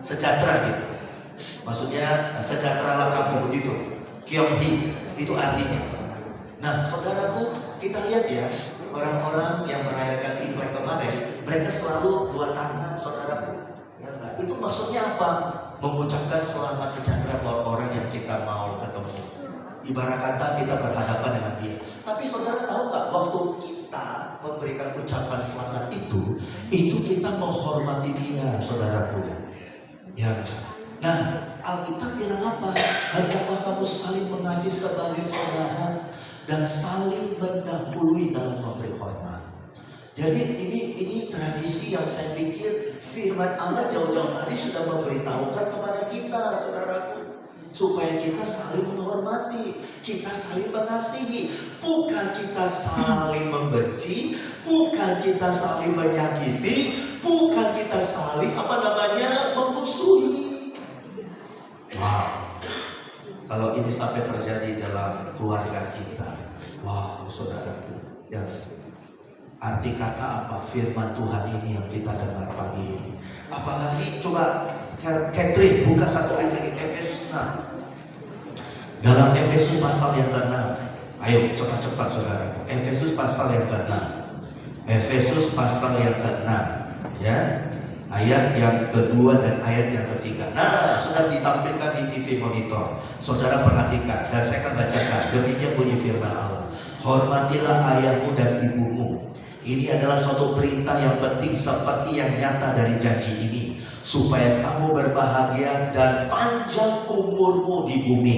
sejahtera gitu. Maksudnya sejahteralah kamu begitu. Kyonghi itu artinya. Nah, saudaraku, kita lihat ya, Orang-orang yang merayakan Imlek kemarin, mereka selalu dua tangan, saudaraku. Ya enggak? Itu maksudnya apa? Mengucapkan selamat sejahtera buat orang yang kita mau ketemu. Ibarat kata kita berhadapan dengan dia. Tapi saudara tahu nggak, waktu kita memberikan ucapan selamat itu kita menghormati dia, saudaraku. Ya. Nah, Alkitab bilang apa? Hendaklah kamu saling mengasihi sebagai saudara dan saling mendahului dalam memberi hormat. Jadi ini tradisi yang saya pikir firman Allah jauh-jauh hari sudah memberitahukan kepada kita, saudaraku, supaya kita saling menghormati, kita saling mengasihi, bukan kita saling membenci, bukan kita saling menyakiti, bukan kita saling memusuhi. Wow, kalau ini sampai terjadi dalam keluarga kita, wow, saudaraku, ya. Arti kata apa? Firman Tuhan ini yang kita dengar pagi ini. Apalagi coba Catherine buka satu ayat lagi, Efesus 6. Dalam Efesus pasal yang ke-6. Ayo cepat-cepat saudaraku. Efesus pasal yang ke-6. Efesus pasal yang ke-6, ya. Ayat yang kedua dan ayat yang ketiga. Nah, sudah ditampilkan di TV monitor. Saudara perhatikan dan saya akan bacakan. Demikian bunyi firman Allah. Hormatilah ayahmu dan ibumu. Ini adalah suatu perintah yang penting seperti yang nyata dari janji ini, supaya kamu berbahagia dan panjang umurmu di bumi.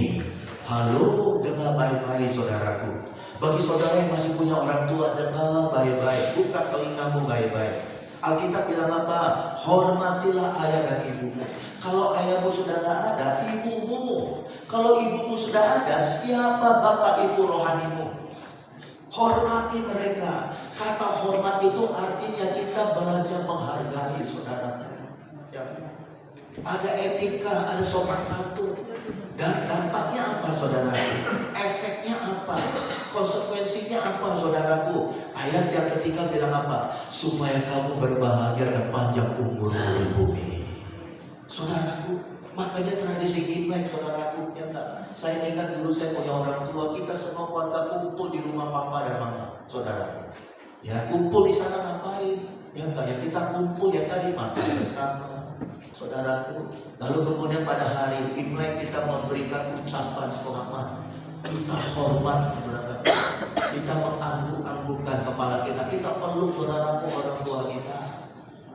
Halo, dengar baik-baik saudaraku. Bagi saudara yang masih punya orang tua, dengar baik-baik. Buka telingamu baik-baik. Alkitab bilang apa? Hormatilah ayah dan ibumu. Kalau ayahmu sudah tidak ada, ibumu. Kalau ibumu sudah ada, siapa bapak ibu rohanimu? Hormati mereka. Kata hormat itu artinya kita belajar menghargai saudara. Ya. Ada etika, ada sopan santun. Dan dampaknya apa saudara? Efeknya apa? Konsekuensinya apa saudaraku? Ayat yang ketiga bilang apa? Supaya kamu berbahagia dan panjang umur di bumi. Saudaraku, makanya tradisi Imlek saudaraku, ya enggak? Saya ingat dulu saya punya orang tua, kita semua keluarga kumpul di rumah papa dan mama, saudaraku. Ya kumpul di sana ngapain? Ya enggak, ya kita kumpul ya tadi makan bersama, saudaraku. Lalu kemudian pada hari Imlek kita memberikan ucapan selamat. Kita hormat saudara. Kita mengangguk-anggukkan kepala kita. Kita peluk saudaraku, orang tua kita.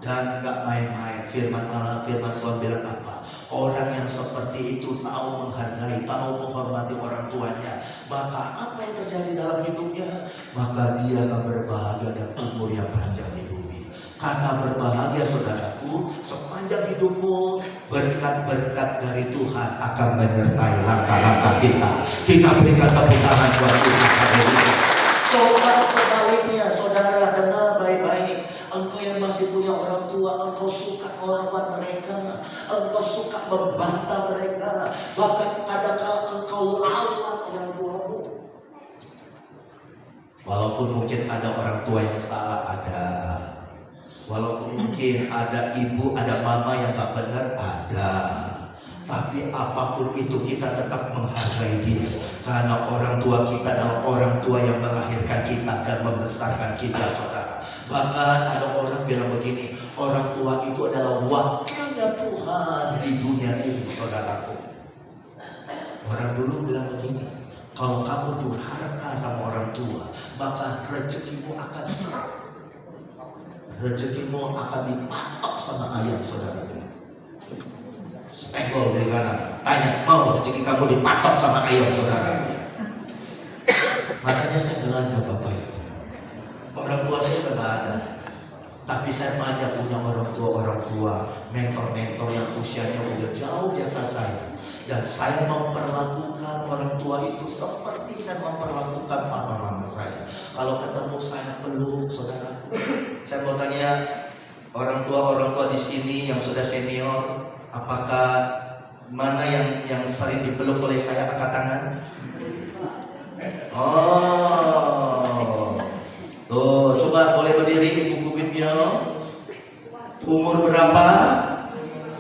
Dan gak main-main. Firman Allah, firman Tuhan bilang apa? Orang yang seperti itu tahu menghargai, tahu menghormati orang tuanya, maka apa yang terjadi dalam hidupnya? Maka dia akan berbahagia dan umur yang panjang di bumi. Kata berbahagia saudaraku, sepanjang hidupmu berkat-berkat dari Tuhan akan menyertai langkah-langkah kita. Kita berikan tepuk tangan buat Tuhan. Coba sebaliknya saudara, dengar baik-baik. Engkau yang masih punya orang tua, engkau suka melawan mereka, engkau suka membantah mereka, bahkan kadang-kala engkau lawan orang tuamu. Walaupun mungkin ada orang tua yang salah, ada. Walaupun mungkin ada ibu, ada mama yang gak benar, ada. Tapi apapun itu kita tetap menghargai dia. Karena orang tua kita adalah orang tua yang melahirkan kita dan membesarkan kita, saudara. Bahkan ada orang bilang begini, orang tua itu adalah wakilnya Tuhan di dunia ini, saudaraku. Orang dulu bilang begini, kalau kamu durhaka sama orang tua, maka rezekimu akan seret. Rezekimu akan dipatok sama ayam, saudaraku. Senggol dari kanan, tanya, mau rezeki kamu dipatok sama ayam, saudara? Makanya saya belajar Bapak Ibu. Orang tua saya udah gak ada, tapi saya banyak punya orang tua, mentor-mentor yang usianya udah jauh di atas saya. Dan saya memperlakukan orang tua itu seperti saya memperlakukan mama-mama saya. Kalau ketemu saya peluk, saudara. Saya mau tanya orang tua di sini yang sudah senior, apakah mana yang sering dipeluk oleh saya, angkat tangan? Oh, tuh coba boleh berdiri Ibu Kubitnya. Umur berapa?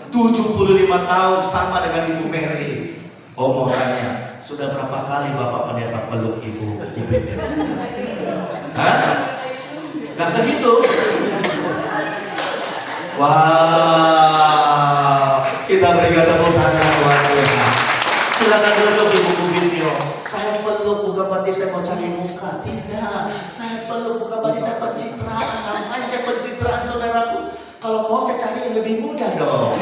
75 tahun, sama dengan Ibu Mary. Oh mau tanya, sudah berapa kali Bapak Pendeta peluk Ibu Mary? Hah? Gak kehitung. Wow, kita berikan tepuk tangan buat Tuhan. Silakan duduk di buku video. Saya peluk bukan berarti saya mau cari muka, tidak. Saya peluk bukan berarti saya pencitraan. Ngapain saya pencitraan saudaraku? Kalau mau saya cari yang lebih mudah dong.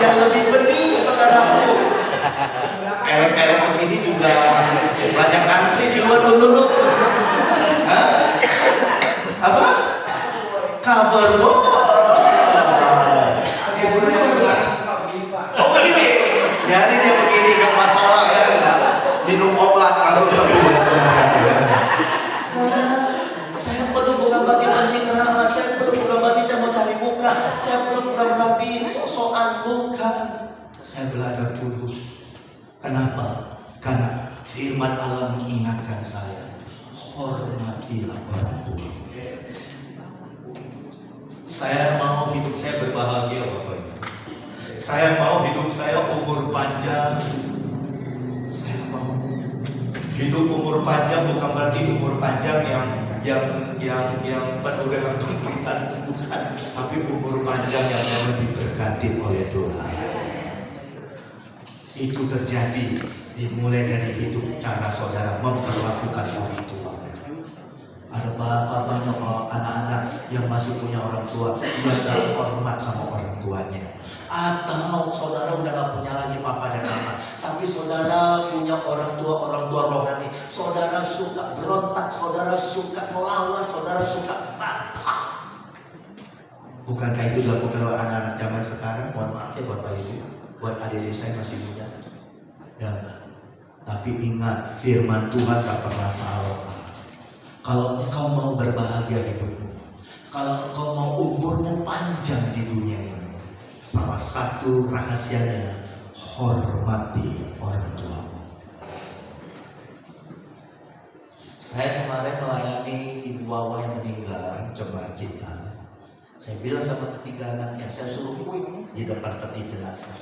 Yang lebih bening saudaraku. Elek-elek begini juga banyak antri di luar dulu. Hah? Apa? Cover ibu dulu bilang, oh begini. Jadi dia begini gak masalah ya, gak minum obat langsung sembuh ya. Saudara, saya perlu bukan berarti pencitraan, saya perlu bukan berarti saya mau cari muka, saya perlu bukan berarti sok-sokan, bukan. Saya belajar tulus. Kenapa? Karena firman Allah mengingatkan saya, hormatilah orang tua. Saya mau hidup saya berbahagia Bapak. Saya mau hidup saya umur panjang. Saya mau hidup umur panjang bukan berarti umur panjang yang penuh dengan kesulitan, bukan, tapi umur panjang yang diberkati oleh Tuhan. Itu terjadi dimulai dari hidup cara saudara memperlakukan orang tua. Ada banyak anak-anak yang masih punya orang tua yang gak hormat sama orang tuanya. Atau saudara udah gak punya lagi papa dan mama, tapi saudara punya orang tua rohani. Saudara suka berontak, saudara suka melawan, saudara suka bantah. Bukankah itu dilakukan oleh anak-anak zaman sekarang? Mohon maaf ya Bapak Ibu, buat adik-adik saya masih muda. Ya, tapi ingat firman Tuhan tak pernah salah. Kalau engkau mau berbahagia hidupmu, kalau engkau mau umurmu panjang di dunia ini, salah satu rahasianya hormati orang tuamu. Saya kemarin melayani ibu Wawa yang meninggal, jemaat kita. Saya bilang sama ketiga anaknya, saya suruh kuing di depan peti jenazah.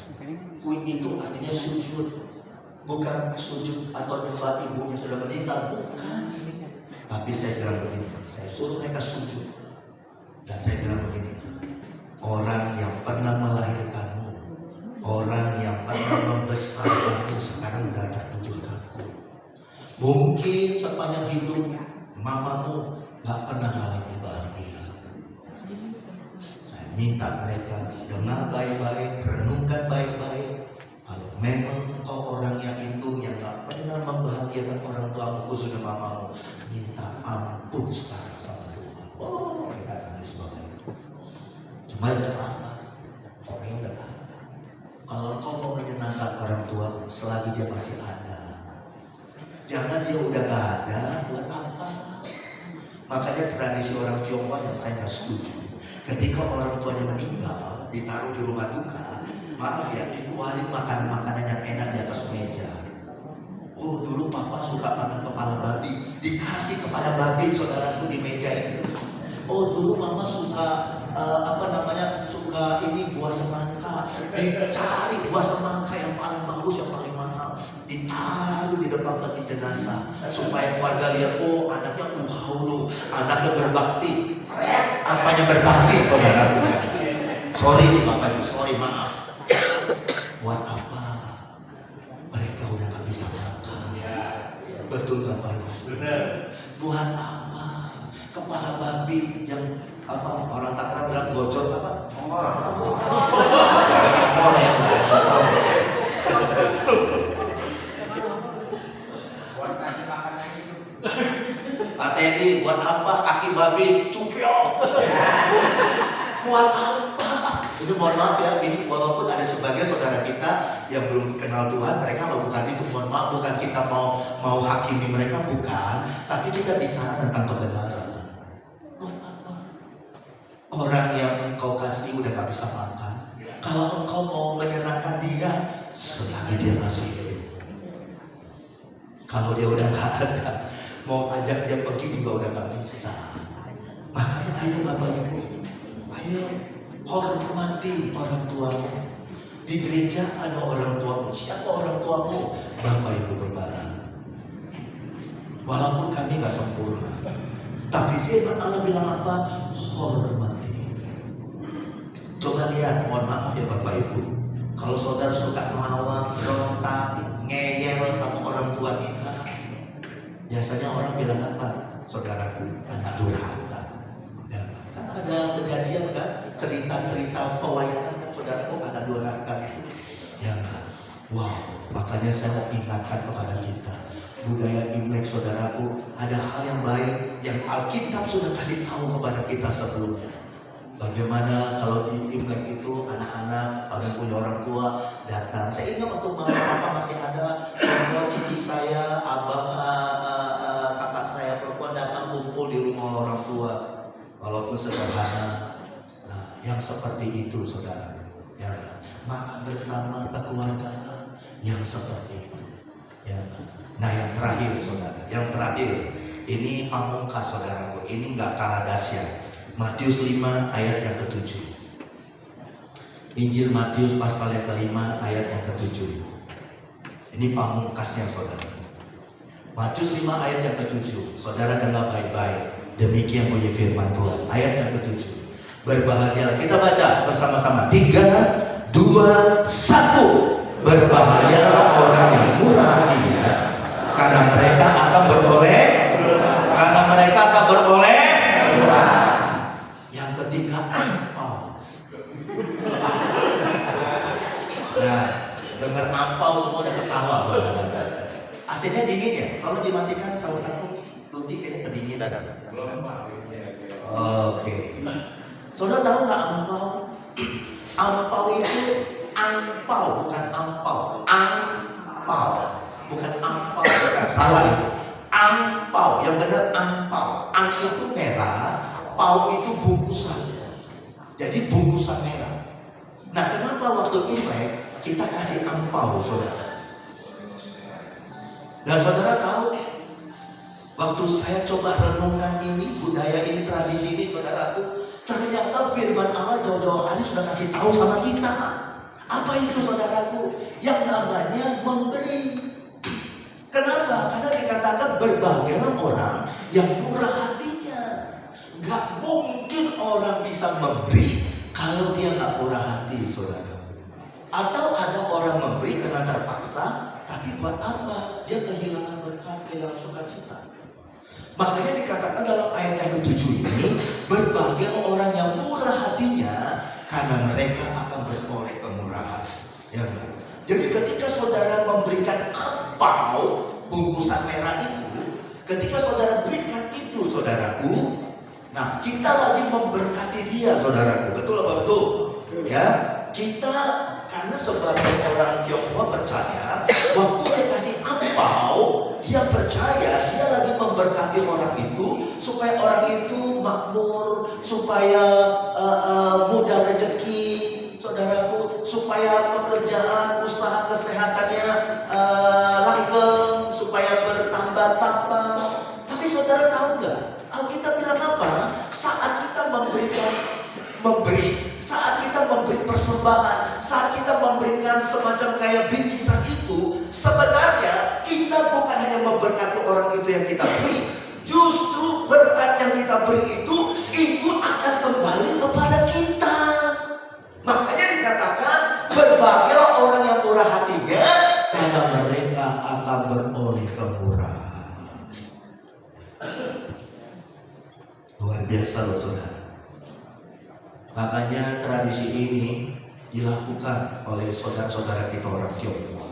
Kuing itu artinya sujud, bukan sujud atau nyembah ibunya sudah meninggal, bukan. Tapi saya bilang begini, saya suruh mereka sujud. Dan saya bilang begini, orang yang pernah melahirkanmu, orang yang pernah membesarkanmu sekarang sudah tak wujudkanku. Mungkin sepanjang hidup mamamu gak pernah mengalami bahagia. Saya minta mereka dengar baik-baik, renungkan baik-baik. Kalau memang engkau orang yang itu yang gak pernah membahagiakan orang tuamu, khususnya mamamu, minta ampun sekarang sama Tuhan. Oh, mereka nangis banget. Cuma itu apa? Orangnya udah gak ada. Kalau engkau mau menyenangkan orang tua selagi dia masih ada, jangan dia udah gak ada, buat apa? Makanya tradisi orang Tionghoa yang saya gak setuju. Ketika orang tuanya meninggal, ditaruh di rumah duka, maaf ya, dikeluarin makanan-makanan yang enak di atas meja. Oh, dulu papa suka makan kepala babi, dikasih kepala babi saudaraku di meja itu. Oh, dulu mama suka suka ini buah semangka, dicari buah semangka yang paling bagus, yang paling mahal, ditaruh di depan peti jenazah supaya keluarga lihat, oh anaknya haulu, anaknya berbakti. Apanya berbakti saudaraku? Sorry Bapak Ibu, sorry, maaf. Buat apa? Mereka udah gak bisa makan. Betul gak Pak Ibu? Benar. Buat apa? Kepala babi yang apa orang Tangerang bilang gocor apa? Congor ya, congor. Buat kasih makan lagi itu. Pak Teddy, buat apa kaki babi cukyok? Buat apa? Ini mohon maaf ya, ini walaupun ada sebagian saudara kita yang belum kenal Tuhan, mereka lakukan itu, mohon maaf, bukan kita mau hakimi mereka, bukan, tapi kita bicara tentang kebenaran. Buat apa? Orang yang engkau kasih udah gak bisa makan. Kalau engkau mau menyenangkan dia, selagi dia masih hidup. Kalau dia udah gak ada, mau ajak dia pergi juga udah gak bisa. Makanya ayo Bapak Ibu, ayo hormati orang tuamu. Di gereja ada orang tuamu. Siapa orang tuamu? Bapak Ibu Gembala. Walaupun kami gak sempurna, Tapi firman Allah bilang apa? Hormati. Coba lihat, mohon maaf ya Bapak Ibu, kalau saudara suka melawan, berontak, ngeyel sama orang tua kita, biasanya orang bilang apa? Saudaraku, anak durhaka. Ya, kan ada kejadian kan, cerita-cerita pewayangan kan, saudaraku anak durhaka itu. Ya kan? Wow, makanya saya mau ingatkan kepada kita, budaya Imlek saudaraku, ada hal yang baik yang Alkitab sudah kasih tahu kepada kita sebelumnya. Bagaimana kalau di Imlek itu anak-anak yang punya orang tua datang. Saya ingat waktu mama papa masih ada, kalau cici saya, abang, kakak saya perempuan datang kumpul di rumah orang tua, walaupun sederhana. Nah, yang seperti itu saudara, ya, makan bersama kekeluargaan yang seperti itu. Ya. Nah, yang terakhir saudara, yang terakhir ini pamungkas saudaraku, ini nggak kalah dahsyat. Matius 5 ayat yang ke-7. Injil Matius pasal yang ke-5 ayat yang ke-7. Ini pamungkasnya saudara. Matius 5 ayat yang ke-7. Saudara dengar baik-baik. Demikian bunyi firman Tuhan. Ayat yang ke-7. Berbahagialah. Kita baca bersama-sama. 3, 2, 1. Berbahagialah orang yang murah hatinya, karena mereka akan beroleh. Karena mereka akan beroleh. Ketika ampau. Nah, dengar ampau semua udah ketawa saudara. AC-nya dingin ya? Kalau dimatikan salah satu tuti kayaknya kedinginan. Oke. Saudara tahu nggak ampau? Ampau itu angpau, bukan ampau. Angpau, bukan ampau, bukan salah itu. Angpau, yang benar angpau. Ang itu merah. Pau itu bungkusannya, jadi bungkusan merah. Nah, kenapa waktu Imlek kita kasih angpau, saudara? Dan saudara tahu, waktu saya coba renungkan ini, budaya ini, tradisi ini, saudaraku, ternyata firman Allah jauh-jauh hari sudah kasih tahu sama kita. Apa itu, saudaraku? Yang namanya memberi. Kenapa? Karena dikatakan berbahagialah orang yang murah hati. Gak mungkin orang bisa memberi kalau dia gak murah hati, saudara. Atau ada orang memberi dengan terpaksa, tapi buat apa? Dia kehilangan berkat, kehilangan sukacita. Makanya dikatakan dalam ayat yang ke-7 ini, berbahagialah orang yang murah hatinya, karena mereka akan beroleh kemurahan. Ya, jadi ketika saudara memberikan ampau, bungkusan merah itu, ketika saudara berikan itu, saudaraku, nah, kita lagi memberkati dia, saudaraku. Betul apa betul? Ya, kita karena sebagai orang Tionghoa percaya, waktu dia kasih ampau, dia percaya dia lagi memberkati orang itu supaya orang itu makmur, supaya mudah rezeki, saudaraku, supaya pekerjaan, usaha kesehatannya langgeng, supaya bertambah-tambah. Tapi saudara tahu nggak? Alkitab bilang apa? Saat kita memberi, saat kita memberi persembahan, saat kita memberikan semacam kayak bingkisan itu, sebenarnya kita bukan hanya memberkati orang itu yang kita beri, justru berkat yang kita beri itu akan kembali kepada kita. Makanya dikatakan berbahagialah orang yang murah hatinya, karena mereka akan beroleh kemurahan. Luar biasa loh saudara. Makanya tradisi ini dilakukan oleh saudara-saudara kita orang Tionghoa.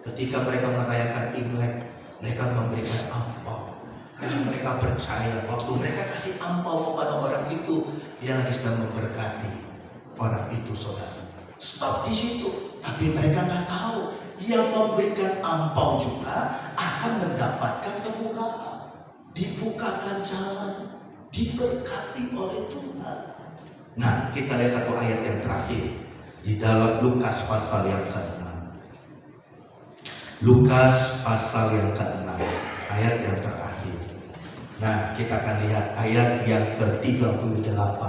Ketika mereka merayakan Imlek, mereka memberikan ampau. Karena mereka percaya waktu mereka kasih ampau kepada orang itu, dia lagi sedang memberkati orang itu, saudara. Stop di situ. Tapi mereka nggak tahu, yang memberikan ampau juga akan mendapatkan kemurahan, dibukakan jalan, diberkati oleh Tuhan. Nah, kita lihat satu ayat yang terakhir di dalam Lukas pasal yang ke-6. Lukas pasal yang ke-6, ayat yang terakhir. Nah, kita akan lihat ayat yang ke-38.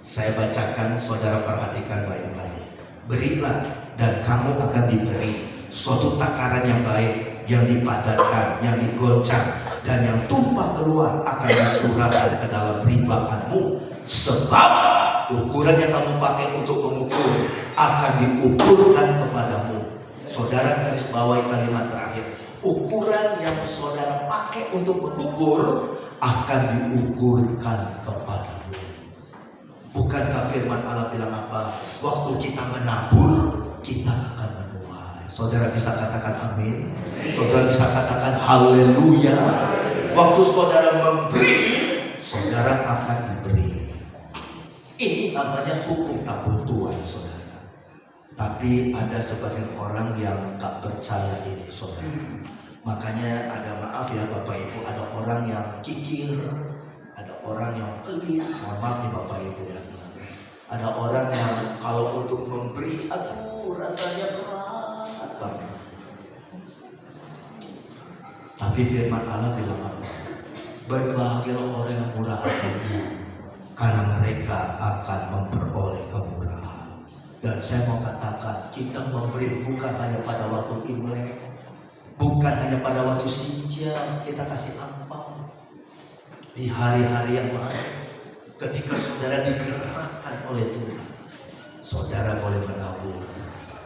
Saya bacakan, saudara perhatikan baik-baik. Berilah dan kamu akan diberi suatu takaran yang baik, yang dipadatkan, yang digoncang, dan yang tumpah keluar akan dicurahkan ke dalam ribaanmu. Sebab ukuran yang kamu pakai untuk mengukur akan diukurkan kepadamu. Saudara garis bawahi kalimat terakhir. Ukuran yang saudara pakai untuk mengukur akan diukurkan kepadamu. Bukankah firman Allah bilang apa? Waktu kita menabur, kita akan menuai. Saudara bisa katakan amin. Saudara bisa katakan haleluya. Waktu saudara memberi, saudara akan diberi. Ini namanya hukum tabur tuai, saudara. Tapi ada sebagian orang yang gak percaya ini, saudara. Makanya ada, maaf ya Bapak Ibu, ada orang yang kikir, ada orang yang pelit. Mohon maaf nih Bapak Ibu ya. Ada orang yang kalau untuk memberi, aduh rasanya berat banget. Tapi firman Allah bilang apa? Berbahagialah orang yang murah hati, karena mereka akan memperoleh kemurahan. Dan saya mau katakan, kita memberi bukan hanya pada waktu Imlek, bukan hanya pada waktu Sinja kita kasih ampau. Di hari-hari yang lain, ketika saudara digerakkan oleh Tuhan, saudara boleh menabur,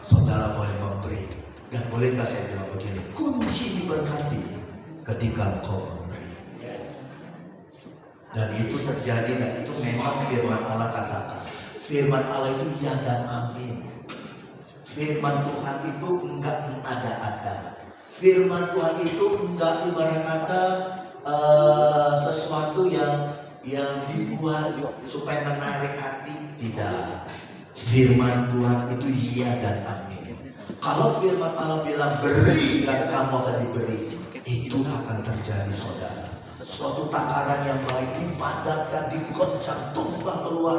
saudara boleh memberi. Dan bolehkah saya bilang begini, kunci diberkati ketika engkau memberi. Dan itu terjadi, dan itu memang firman Allah katakan. Firman Allah itu ya dan amin. Firman Tuhan itu enggak ada-ada. Firman Tuhan itu enggak ibarat kata sesuatu yang dibuat supaya menarik hati. Tidak. Firman Tuhan itu iya dan amin. Kalau firman Allah bilang beri dan kamu akan diberi, itu akan terjadi, saudara. Suatu takaran yang baik dipadatkan, digoncang, tumpah keluar,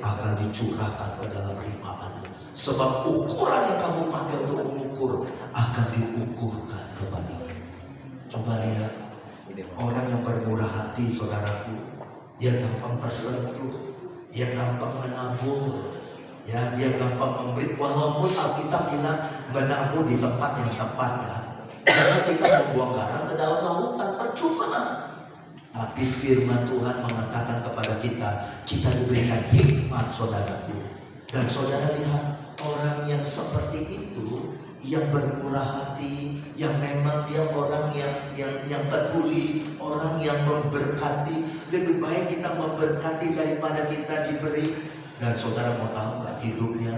akan dicurahkan ke dalam ribaanmu. Sebab ukuran yang kamu pakai untuk mengukur akan diukurkan kepadamu. Coba lihat orang yang bermurah hati, saudaraku. Dia gampang tersentuh, dia gampang menabur, ya, dia gampang memberi. Walaupun Alkitab bilang menabur di tempat yang tepat, ya. Karena kita membuang garam ke dalam lautan, percuma. Tapi firman Tuhan mengatakan kepada kita, kita diberikan hikmat, saudaraku. Dan saudara lihat, orang yang seperti itu, yang bermurah hati, yang memang dia orang yang peduli, orang yang memberkati. Lebih baik kita memberkati daripada kita diberi. Dan saudara mau tahu nggak, hidupnya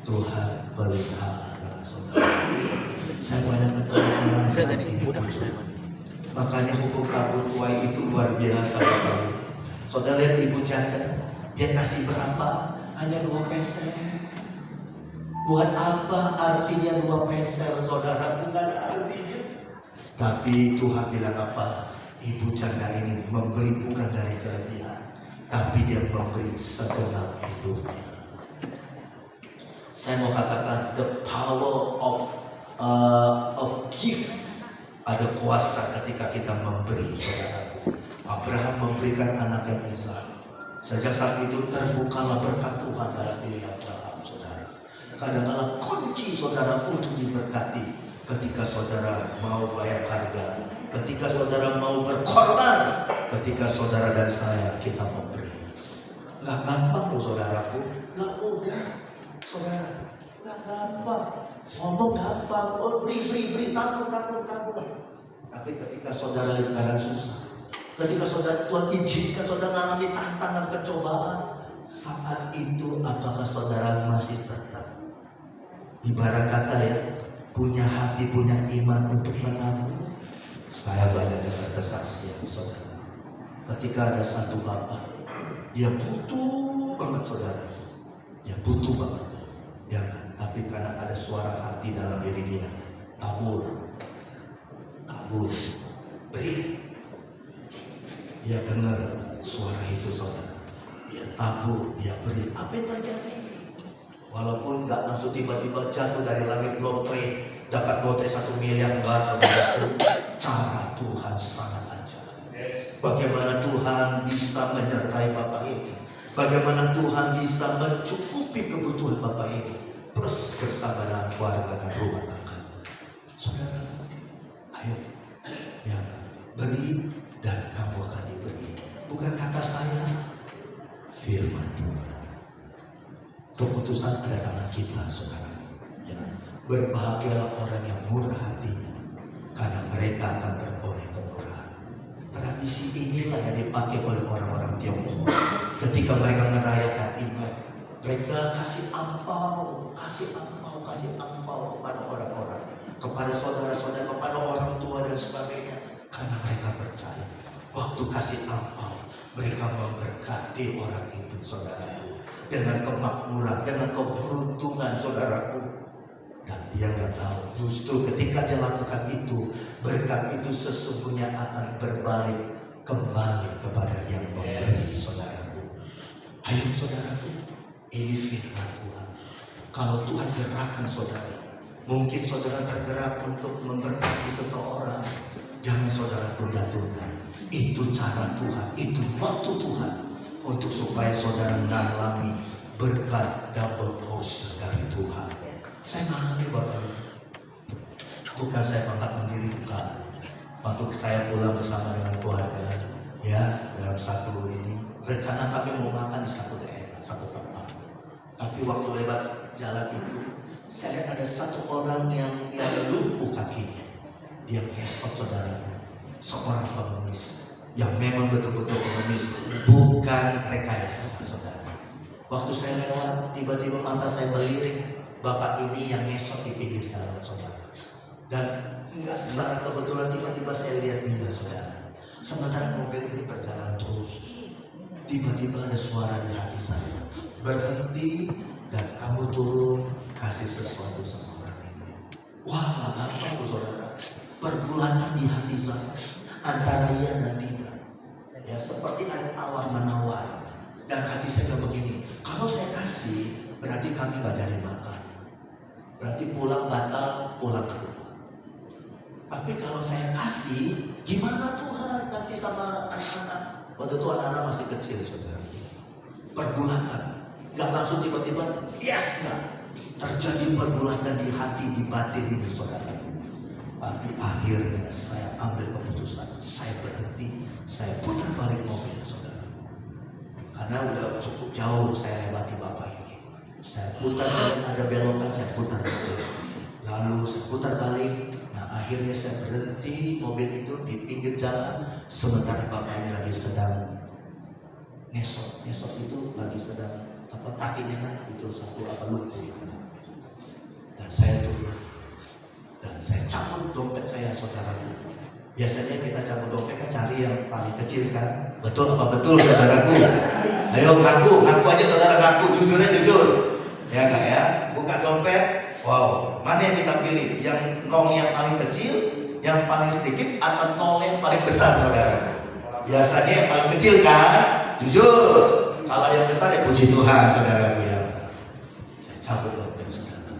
Tuhan pelihara, saudara. Saya banyak ketemu orang seperti itu. Makanya hukum tabur tuai itu luar biasa, Bapak. Saudara lihat ibu janda, dia kasih berapa? Hanya 2 peser. Buat apa artinya 2 peser, saudara? Bukan ada artinya. Tapi Tuhan bilang apa? Ibu janda ini memberi bukan dari kelebihan, tapi dia memberi segenap hidupnya. Saya mau katakan the power of gift. Ada kuasa ketika kita memberi, saudara. Abraham memberikan anaknya Ishak. Sejak saat itu terbukalah berkat Tuhan dalam diri Abraham, saudara. Kadang-kadang kunci saudara untuk diberkati ketika saudara mau bayar harga, ketika saudara mau berkorban, ketika saudara dan saya kita memberi. Gak gampang loh, saudaraku. Gak mudah, saudara. Gak gampang. Ngomong gampang, oh beri, takut. Tapi ketika saudara dalam keadaan susah, ketika saudara Tuhan izinkan saudara mengalami tantangan pencobaan, saat itu apakah saudara masih tetap ibarat kata ya, punya hati, punya iman untuk menabur? Saya banyak dengar kesaksian, saudara. Ketika ada satu bapak, dia butuh banget, saudara. Dia butuh banget, ya. Tapi karena ada suara hati dalam diri dia, tabur, beri. Dia dengar suara itu, saudara. Dia tabur, dia beri. Apa yang terjadi? Walaupun nggak langsung tiba-tiba jatuh dari langit lotre, dapat lotre 1 miliar, enggak, saudara. Cara Tuhan sangat ajaib. Bagaimana Tuhan bisa menyertai bapak ini? Bagaimana Tuhan bisa mencukupi kebutuhan bapak ini? Plus bersama dengan keluarga dan rumah tangganya. Saudara, ayo, ya, beri keputusan ada tangan kita, saudara. Ya. Berbahagialah orang yang murah hatinya, karena mereka akan teroleh kemurahan. Tradisi inilah yang dipakai oleh orang-orang Tionghoa ketika mereka merayakan Imlek. Mereka kasih angpau kepada orang-orang, kepada saudara-saudara, kepada orang tua dan sebagainya, karena mereka percaya waktu kasih angpau mereka memberkati orang itu, saudaraku, dengan kemakmuran, dengan keberuntungan, saudaraku. Dan dia nggak tahu, justru ketika dia lakukan itu, berkat itu sesungguhnya akan berbalik kembali kepada yang memberi, saudaraku. Ayo saudaraku, ini firman Tuhan. Kalau Tuhan gerakkan saudara, mungkin saudara tergerak untuk memberkati seseorang, jangan saudara tunda-tunda. Itu cara Tuhan, itu waktu Tuhan untuk supaya saudara mengalami berkat double portion dari Tuhan. Saya mengalami Bapak, bukan saya bangga sendiri, bukan. Waktu saya pulang bersama dengan keluarga, ya dalam satu ini rencana kami mau makan di satu daerah, satu tempat. Tapi waktu lewat jalan itu, saya lihat ada satu orang yang lumpuh kakinya. Dia ngesot, saudara, seorang pengemis yang memang betul-betul pengemis, bukan rekayasa, saudara. Waktu saya lewat, tiba-tiba mata saya melirik, bapak ini yang ngesot di pinggir jalan, saudara. Dan enggak secara kebetulan tiba-tiba saya lihat dia, saudara. Sementara mobil ini berjalan terus, tiba-tiba ada suara di hati saya, berhenti dan kamu turun kasih sesuatu sama orang ini. Wah, nggak gampang, saudara. Pergulatan di hati saya antara iya dan tidak. Ya seperti ada tawar menawar. Dan hati saya bilang begini, kalau saya kasih berarti kami nggak jadi makan. Berarti pulang batal, pulang ke rumah. Tapi kalau saya kasih, gimana Tuhan nanti sama anak-anak? Waktu itu anak-anak masih kecil, saudara. Pergulatan, nggak langsung tiba-tiba, yes, nggak. Terjadi pergulatan di hati, di batin ini, saudara. Tapi akhirnya saya ambil keputusan, saya berhenti, saya putar balik mobil, saudara. Karena udah cukup jauh saya lewati bapak ini. Saya putar balik, ada belokan, saya putar balik. Lalu saya putar balik. Nah akhirnya saya berhenti mobil itu di pinggir jalan. Sementara bapak ini lagi sedang ngesot itu lagi sedang kakinya kan itu satu lumpuh ya. Dan saya turun. Dan saya cabut dompet saya, saudara. Biasanya kita cabut dompet kan cari yang paling kecil kan. Betul apa betul, saudaraku? Ayo ngaku aja saudara, ngaku, jujurnya jujur. Ya enggak ya? Buka dompet. Wow, mana yang kita pilih? Yang nol yang paling kecil, yang paling sedikit, atau nol yang paling besar, saudara? Biasanya yang paling kecil kan? Jujur. Kalau yang besar ya puji Tuhan, saudaraku ya. Saya cabut dompet, saudara.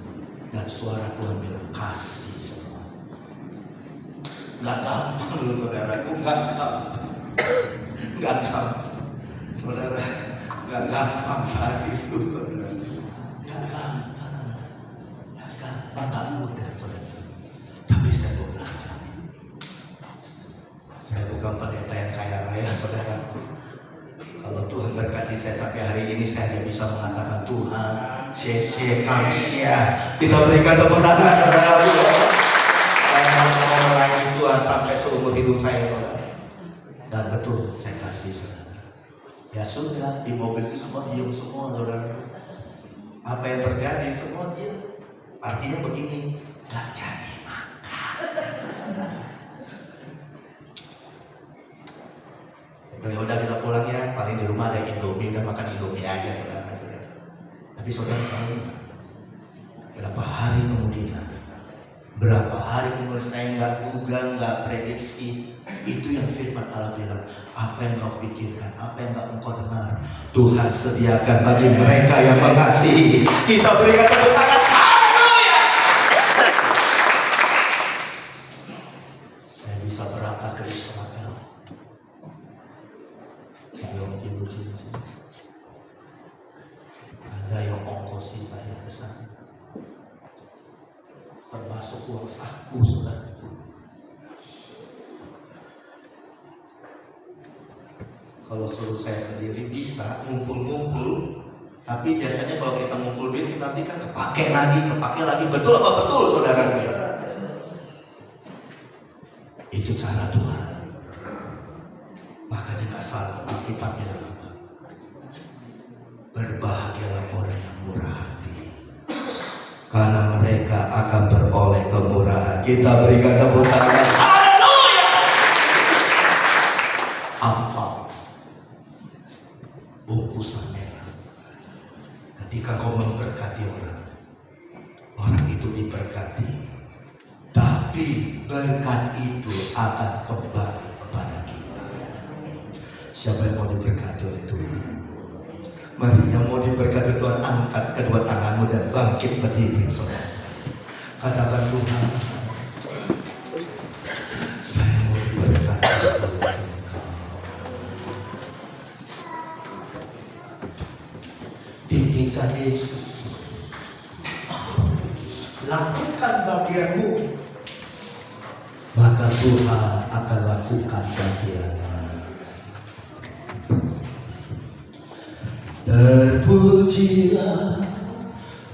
Dan suara Tuhan bilang kasih. Nggak gampang loh, saudaraku, nggak gampang, saudara, nggak gampang saat itu, saudara, nggak gampang, nggak mudah, saudara. Tapi saya mau belajar. Saya bukan pendeta yang kaya raya, saudara. Kalau Tuhan berkati saya sampai hari ini, saya hanya bisa mengatakan Tuhan, Sheshe Kamsia. Kita berikan tepuk tangan, saudara. Saya mau melayani Tuhan sampai seumur hidup saya, saudara. Dan betul saya kasih, saudara. Ya sudah, di mobil itu semua diam semua, saudara. Apa yang terjadi semua diam. Artinya begini, gak jadi makan, saudara. Ya udah kita pulang ya, paling di rumah ada Indomie, udah makan Indomie aja, saudara. Tapi saudara tahu nggak? Berapa hari kemudian? Berapa hari kemudian saya nggak duga, nggak prediksi. Itu yang firman Allah bilang, apa yang kau pikirkan, apa yang nggak engkau dengar, Tuhan sediakan bagi mereka yang mengasihi. Kita berikan tepuk tangan, haleluya. Saya bisa berangkat ke Israel. Belum ibu cincin. Ada yang ongkosi saya ke sana. Termasuk uang saku, saudara. Kalau suruh saya sendiri bisa ngumpul-ngumpul, Tapi biasanya kalau kita ngumpul duit nanti kan kepake lagi. Betul apa betul saudara gue? Itu cara Tuhan. Makanya nggak salah Alkitab bilang apa? Berbahagialah orang yang murah hati, karena mereka akan beroleh kemurahan. Kita berikan tepuk tangan. Haleluya. Ampau, bungkusan merah. Ketika kau memberkati orang itu diberkati. Tapi berkat itu akan kembali kepada kita. Siapa yang mau diberkati oleh Tuhan? Mari yang mau diberkati Tuhan, angkat kedua tanganmu dan bangkit berdiri, saudara. Katakan, Tuhan, saya mau diberkati oleh Engkau. Tinggikan Yesus. Lakukan bagianmu, maka Tuhan akan lakukan bagiannya. Terpujilah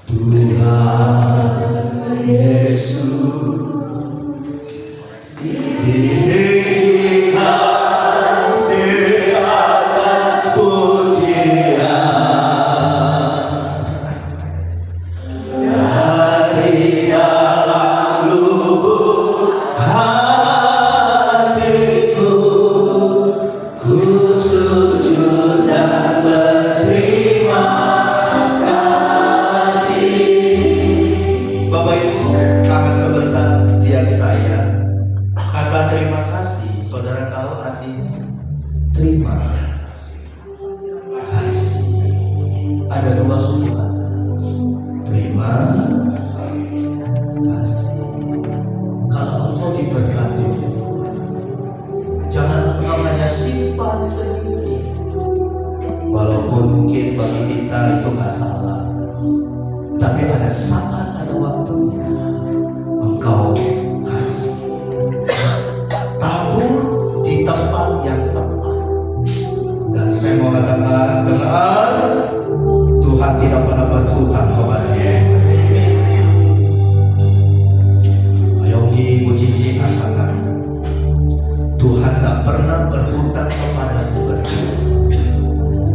Tuhan Yesus, ditinggikan di atas pujian. Dari dalam lubuk hatiku, ku sujud dan berterima kasih. Bapak Ibu, tahan sebentar, lihat saya. Kata terima kasih, saudara tahu artinya? Terima kasih. Ada dua suku kata. Terima kasih. Kalau engkau diberkati oleh Tuhan, jangan engkau hanya simpan sendiri. Walaupun mungkin bagi kita itu nggak salah, tapi ada saat, ada waktunya engkau kasih. Tabur di tempat yang tepat. Dan saya mau katakan, dengar, Tuhan tidak pernah berhutang kepada-Nya. Ayo Ibu Cici katakan, Tuhan tak pernah berhutang kepadamu berdua.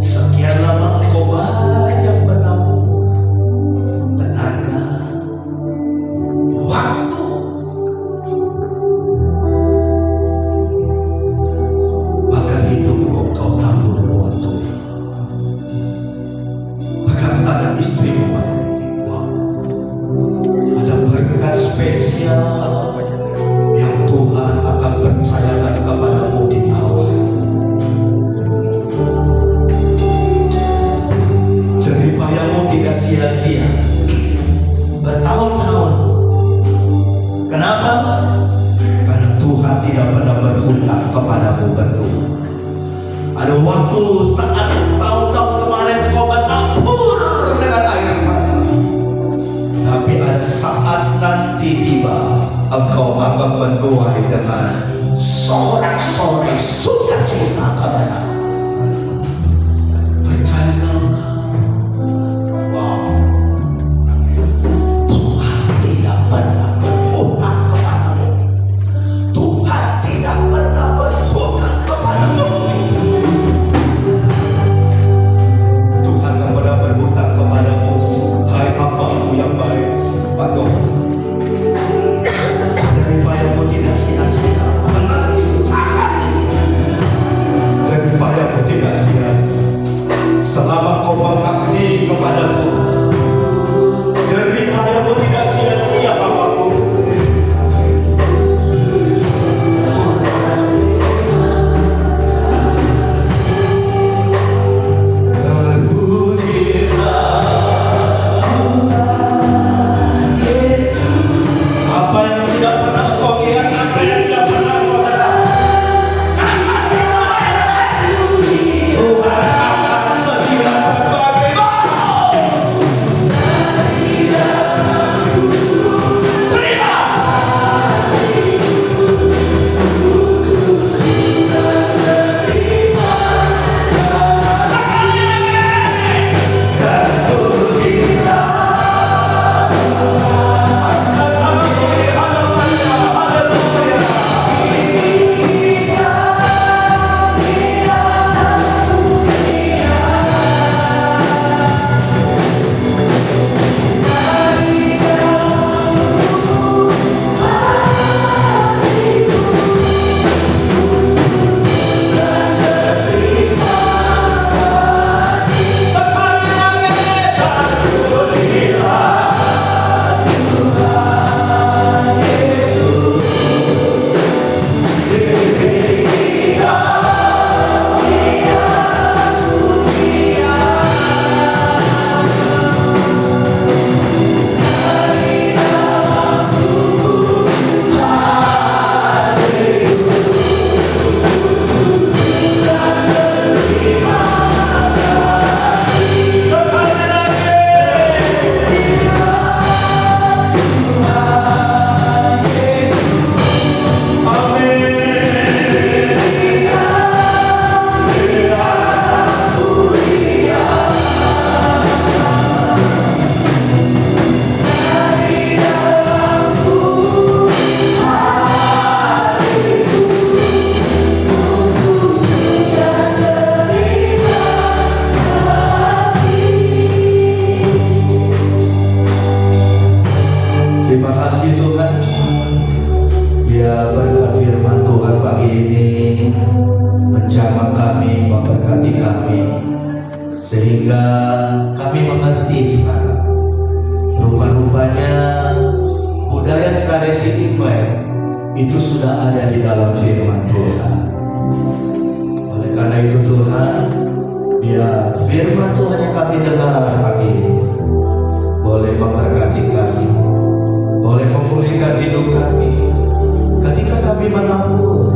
Sekian lama engkau banyak menabur tenaga, waktu, bahkan hidupmu kau tabur buat Tuhan. Bahkan tangan istrimu bayangin, wow, ada berkat spesial yang Tuhan akan percayakan kepadamu di tahun ini. Jerih payahmu tidak sia-sia bertahun-tahun. Kenapa? Karena Tuhan tidak pernah berhutang kepadamu berdua. Ada waktu saat tahun-tahun kemarin engkau menabur dengan air mata, tapi ada saat nanti tiba engkau akan menuai dengan sorak-sorai sukacita kepada Allah. Percayakah engkau? Wow, Tuhan tidak pernah berhutang kepadamu. Tuhan tidak pernah berhutang kepadamu. Tuhan tak pernah berhutang kepadamu. Hai hambaku yang baik, Pak Dokter. Daripadamu tidak sia-sia. Dengar ucapan ini. Daripadamu tidak sia-sia. Selama kau mengabdi kepada Tuhan, daripadamu tidak sia-sia apapun. Apa yang tidak pernah kau lihat, apa yang tidak pernah kau dengar, jangan dilupakan. Tuhan akan sediakan bagimu. Terima. Sekali lagi. Biar berkat firman Tuhan pagi ini menjamah kami, memberkati kami, sehingga kami mengerti sekarang rupa-rupanya budaya tradisi Imlek itu sudah ada di dalam firman Tuhan. Oleh karena itu Tuhan, biar firman Tuhan yang kami dengar pagi ini boleh memberkati kami, boleh memulihkan hidup kami. Ketika kami menabur,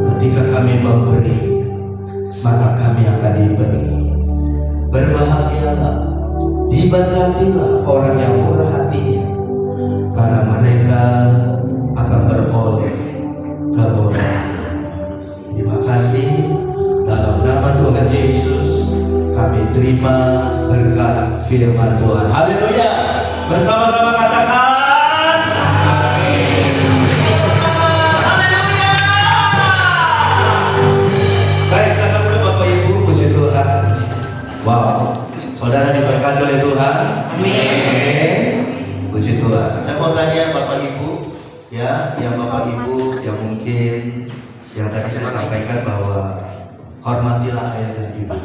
ketika kami memberi, maka kami akan diberi. Berbahagialah, diberkatilah orang yang murah hatinya, karena mereka akan beroleh kemurahan. Terima kasih, dalam nama Tuhan Yesus kami terima berkat firman Tuhan. Haleluya. Bersama-sama katakan wow, saudara diberkati oleh Tuhan. Amin. Amin. Puji Tuhan. Saya mau tanya Bapak Ibu, ya, yang Bapak Ibu yang mungkin yang tadi saya sampaikan bahwa hormatilah ayah dan ibu.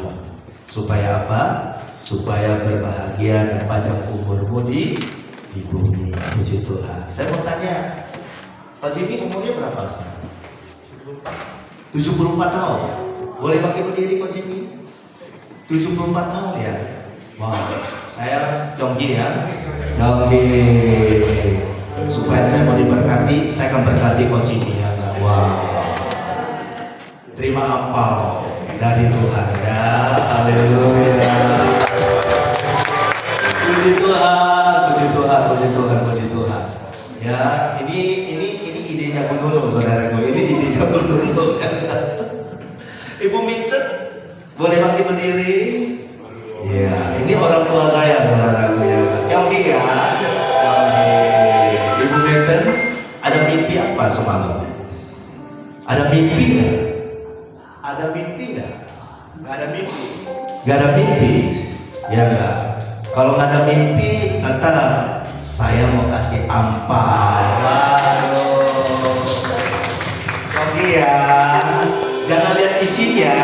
Supaya apa? Supaya berbahagia dan panjang umurmu di bumi. Puji Tuhan. Saya mau tanya, Pak Jimmy umurnya berapa sekarang? 74 tahun. Boleh pakai berdiri Pak Jimmy? 74 tahun ya. Wow, saya Yonggi ya. Yonggi. Supaya saya mau diberkati, saya akan berkati Coach ini ya. Wow. Terima ampau dari Tuhan ya. Haleluya. Puji Tuhan, puji Tuhan, puji Tuhan, puji Tuhan. Ya, ini idenya Bu Nunu, saudaraku. Ini idenya Bu Nunu. Ibu Mincet, boleh bangkit berdiri? Iya, ini orang tua saya, saudaraku ya. Yonggi ya. Yonggi. Ibu Mejen, ada mimpi apa semalam? Ada mimpi nggak? Ada mimpi nggak? Nggak ada mimpi. Nggak ada mimpi, ya nggak? Kalau nggak ada mimpi, tetap saya mau kasih ampau. Waduh. Yonggi ya. Jangan lihat isinya,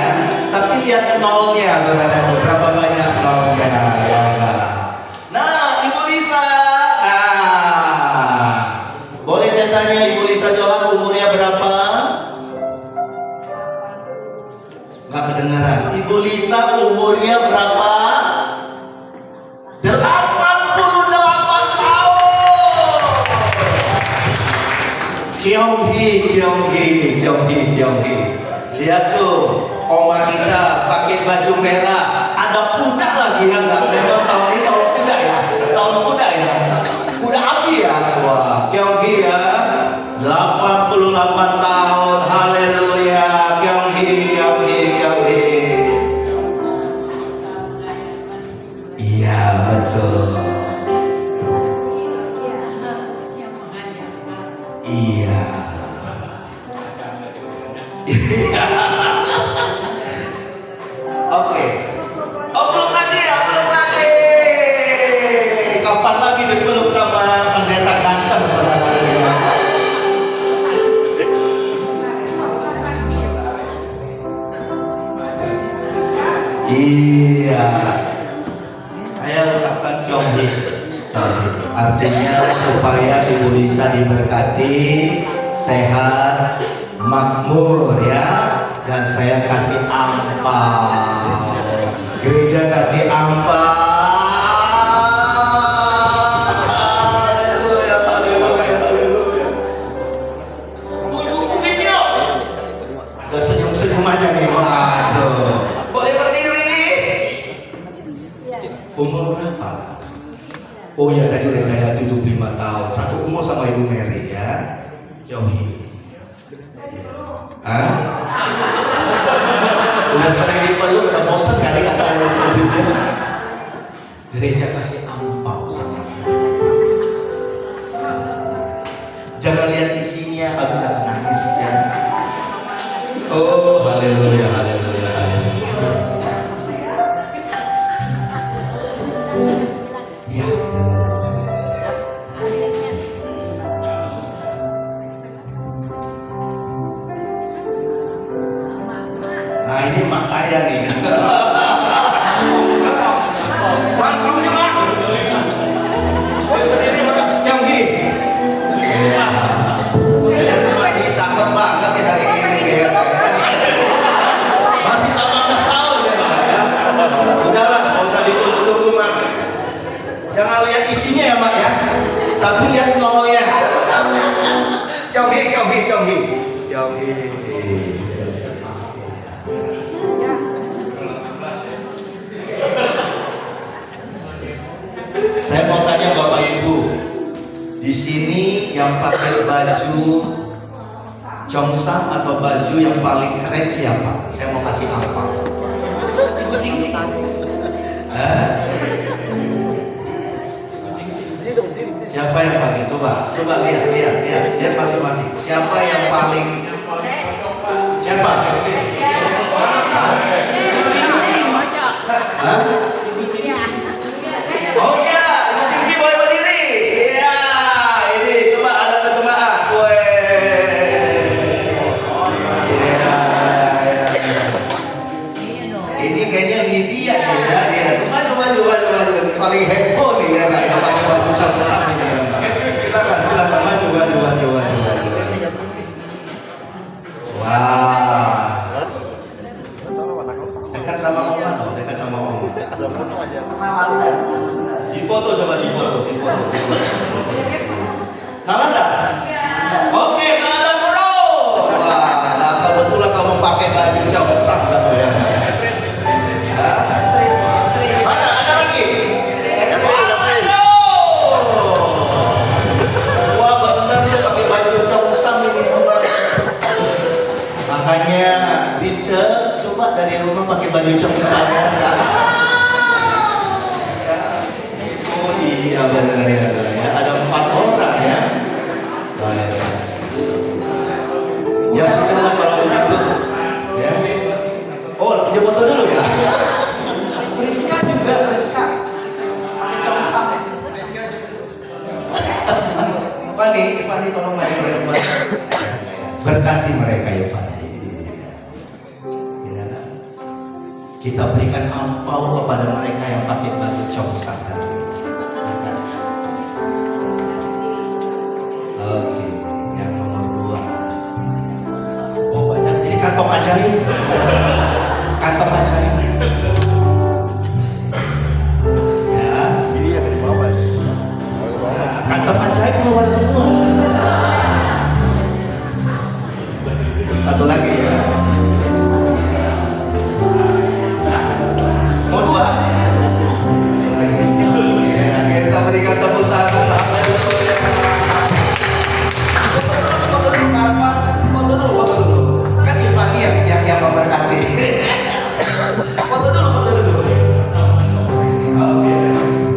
tapi lihat nolnya, saudara. Berapa banyak nolnya, ya enggak? Nah, Ibu Lisa. Nah, boleh saya tanya Ibu Lisa Johan umurnya berapa? Nggak kedengaran. Ibu Lisa umurnya berapa? 88 tahun. Kyonghi. Lihat tuh, oma kita pakai baju merah, ada kuda lagi ya nggak? Memang tahun ini tahun kuda ya, tahun kuda ya, kuda api ya. Wah, Kyonghi ya, 88 tahun, haleluya, Kyonghi. Iya betul. Iya. Oke. Peluk lagi. Kapan lagi dipeluk sama pendeta ganteng, saudara? Iya. Saya ucapkan Kyonghi. Artinya supaya Ibu Lisa diberkati, sehat, makmur ya, dan saya kasih ampau, gereja kasih ampau. Haleluya. Bu video udah senyum aja nih. Waduh, boleh berdiri. Umur berapa? Oh ya, tadi udah ada 75 tahun, satu umur sama Ibu Mary ya. Yonghi. Hah? Udah sering dipeluk, udah bosan kali kata ibu. Gereja kasih ampau sama dia. Jangan lihat isinya, aku udah nangis ya. Oh, haleluya. Ya. ini emak saya nih. Welcome ya Mak. Yang gini. Iya. Saya emak ini cakep banget di hari ini ya. Masih 18 tahun ya Mak ya. Udahlah, nggak usah ditunggu-tunggu Mak. Jangan lihat isinya ya Mak ya. Tapi lihat nolnya. Yogi. Saya mau tanya Bapak Ibu, di sini yang pakai baju Chongsam atau baju yang paling keren siapa? Saya mau kasih apa? Siapa yang pakai? Coba lihat masing-masing. Siapa yang paling? Siapa? Hah? Oh iya, Ibu Tinggi boleh berdiri. Iya, ini coba ada kejemaah. Ini kayaknya Lydia nih ya. Maju. Paling heboh nih ya, yang pakai baju Chongsam ini ya. Silakan maju. Wah. Dekat sama Om. Di foto. Nalanda? Oke, Nalanda turun. Wah, nah kebetulan kamu pakai baju Chongsam kamu ya. Mana? Ada lagi? Aduh. Wah, benar lu pakai baju Chongsam ini. Makanya Rince coba dari rumah pakai baju Chongsam ya. Iya benar ya. Ada 4 orang ya. Baik. Ya sudahlah kalau begitu. Ya. Oh, dia foto dulu ya. Priska pakai Chongsam. Fani tolong maju ke depan. Berkati mereka ya Fani. Ya. Kita berikan ampau kepada mereka yang pakai baju Chongsam tadi. Oke, yang nomor 2. Oh banyak, ini kantong ajaib. Ya. Ini yang di bawah ya. Kantong ajaib keluar semua. Satu lagi ya. Nah, mau 2. Ya, kita berikan tepuk tangan. Foto dulu. Kan Irfani yang memberkati. Foto dulu. Oke.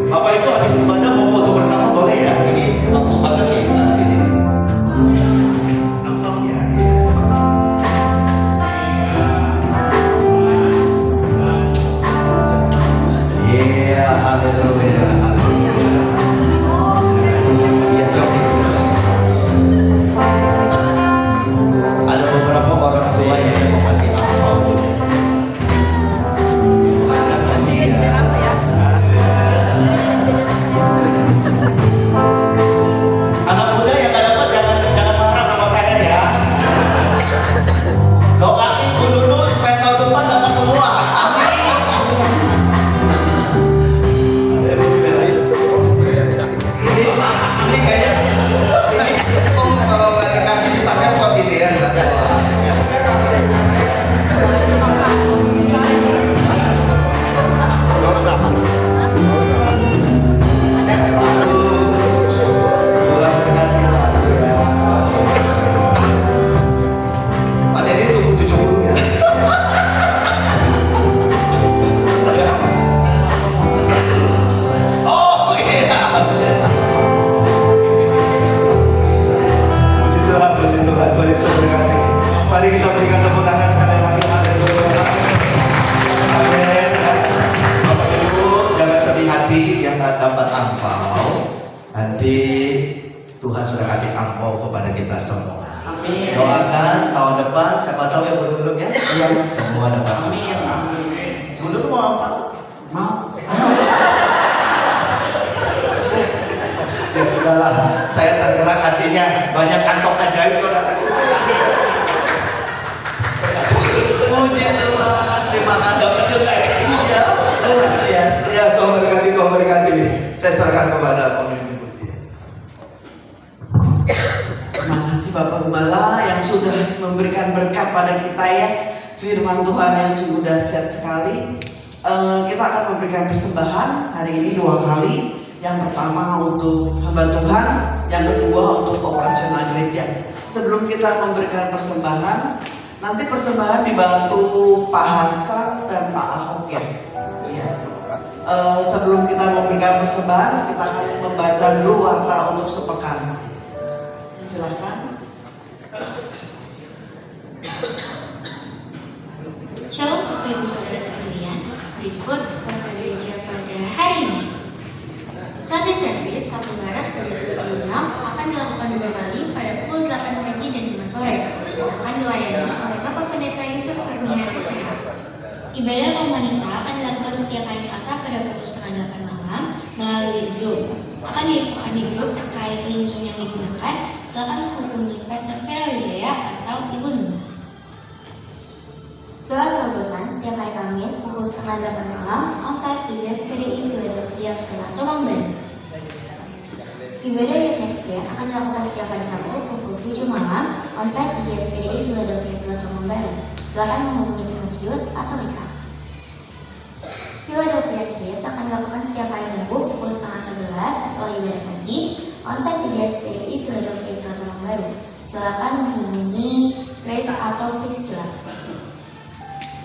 Bapak Ibu habis ibadah mau foto bersama boleh ya? Ini bagus banget nih. Nah, ini. Nampaknya. Iya, haleluya. Iya, Joki. Ada beberapa orang tua yang saya mau kasih ampau juga. Anak muda yang gak dapat jangan marah sama saya ya. Doain Bu Nunul supaya tahun depan dapat semua. Ini kayaknya ini kok kalau nggak dikasih bisa repot ini ya. Pak Dedi tunggu 70 ya. Oh iya. Puji Tuhan, Tuhan Yesus berkati. Mari kita berikan tepuk tangan sekali lagi. Haleluya. Amin. Bapak Ibu jangan sedih hati yang nggak dapat angpau. Nanti Tuhan sudah kasih angpau. jangkau kepada kita semua. Amin. Doakan tahun depan, siapa tahu ya Bu Nunung ya, Iya. semua dapat. Amin. Amin. Bu Nunung mau apa? Mau. Ya sudahlah, saya tergerak hatinya, banyak kantong ajaib saudara. Puji Tuhan. Terima kasih. Dapat juga ya. Iya. Luar biasa. Ya, Tuhan berkati. Saya serahkan kepada pemimpin puji. Terima kasih Bapak Gembala yang sudah memberikan berkat pada kita ya. Firman Tuhan yang sungguh dahsyat sekali. Kita akan memberikan persembahan hari ini 2 kali. Yang pertama untuk hamba Tuhan, yang kedua untuk operasional gereja. Sebelum kita memberikan persembahan, nanti persembahan dibantu Pak Hasan dan Pak Ahok ya. Iya. Sebelum kita memberikan persembahan, kita akan membaca dulu warta untuk sepekan. Silahkan. Shalom Bapak Ibu Saudara sekalian, berikut warta gereja pada hari ini. Sunday Service 1 Maret 2026 akan dilakukan 2 kali pada pukul 8 pagi dan 5 sore dan akan dilayani oleh Bapak Pendeta Yusuf Kurnia STH. Ibadah kaum wanita akan dilakukan setiap hari Selasa pada pukul setengah 8 malam melalui Zoom. Akan diinfokan di grup terkait link Zoom yang digunakan. Silakan menghubungi Pastor Vera Wijaya atau Ibu Nunung. Doa terobosan setiap hari Kamis pukul setengah 8 malam onsite di GSPDI Philadelphia Venato Bandung. Ibadah Eucharistia akan dilakukan setiap hari Sabtu pukul 7 malam onsite di GSPDI Philadelphia Venato Bandung. Silakan menghubungi Timotius atau Mika. Philadelphia Kids akan dilakukan setiap hari Minggu pukul setengah 11 setelah ibadah pagi onsite di GSPDI Philadelphia Venato Bandung. Silakan menghubungi Grace atau Priscilla.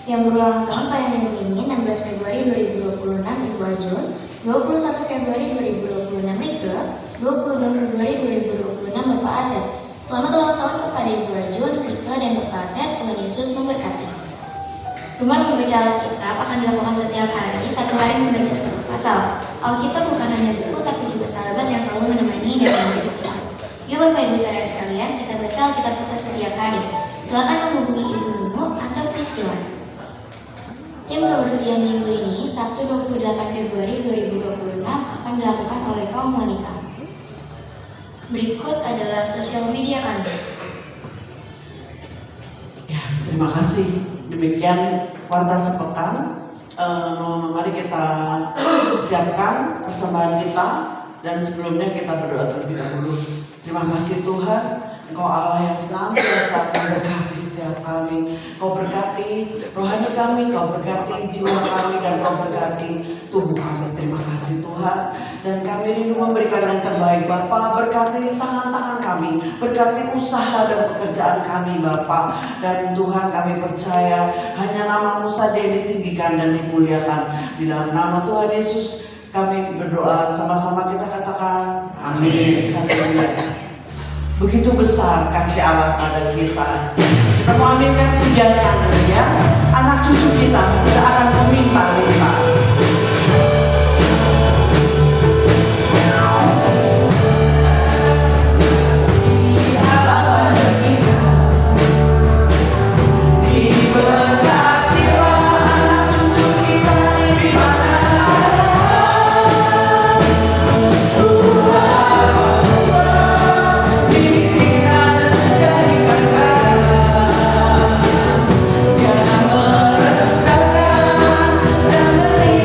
Yang berulang tahun pada minggu ini 16 Februari 2026 Ibu Ajun, 21 Februari 2026 Rike, 22 Februari 2026 Bapak Atet. Selamat ulang tahun kepada Ibu Ajun, Rike, dan Bapak Atet. Tuhan Yesus memberkati. Gemar membaca Alkitab akan dilakukan setiap hari, 1 hari membaca 1 pasal. Alkitab bukan hanya buku, tapi juga sahabat yang selalu menemani dan membimbing kita. Yuk Bapak Ibu Saudara sekalian, kita baca Alkitab kita setiap hari. Silakan menghubungi Ibu Nunu atau Priscilla. Tim kebersihan minggu ini, Sabtu 28 Februari 2026 akan dilakukan oleh kaum wanita. Berikut adalah sosial media kami. Ya, terima kasih. Demikian warta sepekan. Mari kita siapkan persembahan kita dan sebelumnya kita berdoa terlebih dahulu. Terima kasih Tuhan. Engkau Allah yang senantiasa memberkati setiap kami. Kau berkati rohani kami, Kau berkati jiwa kami, dan Kau berkati tubuh kami. Terima kasih Tuhan. Dan kami rindu memberikan yang terbaik Bapa. Berkati tangan-tangan kami, berkati usaha dan pekerjaan kami Bapa. Dan Tuhan kami percaya hanya nama-Mu saja yang ditinggikan dan dimuliakan. Di dalam nama Tuhan Yesus kami berdoa, sama-sama kita katakan amin. Haleluya. Begitu besar kasih Allah pada kita. Kita mau aminkan pujiannya ya. Anak cucu kita tidak akan meminta-minta. Merenungkan dan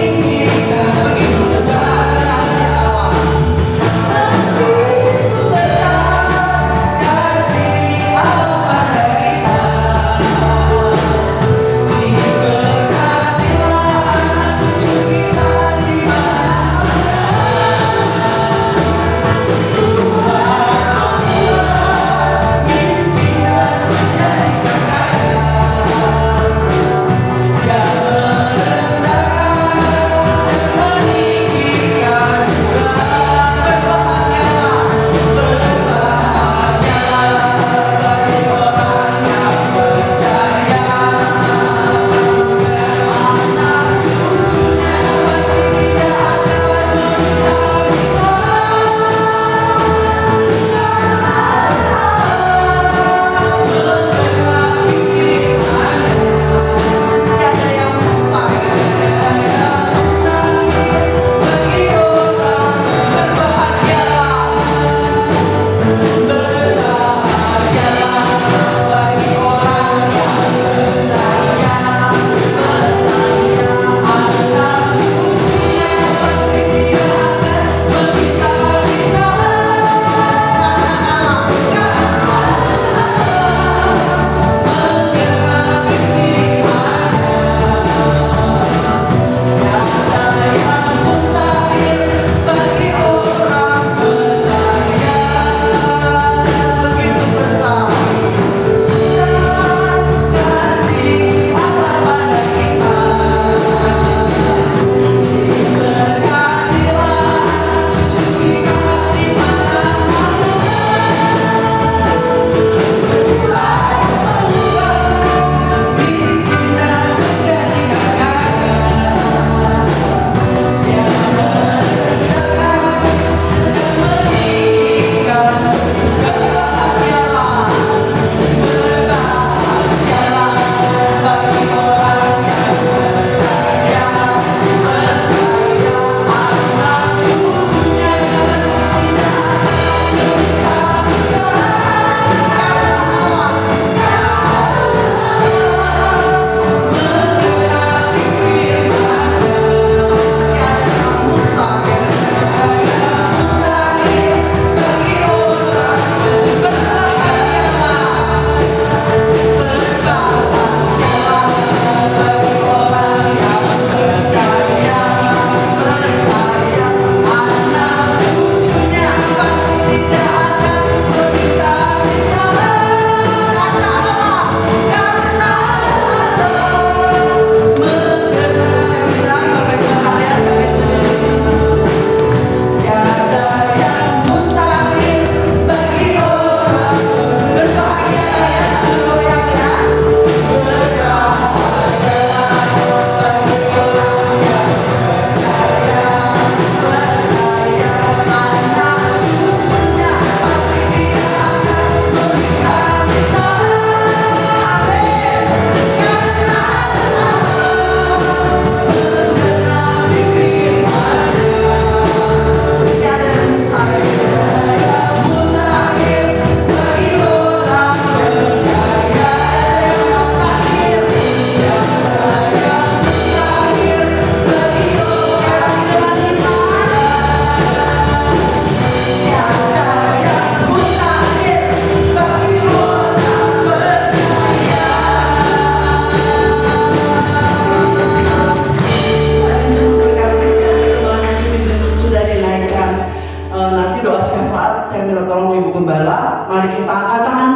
angkat tangan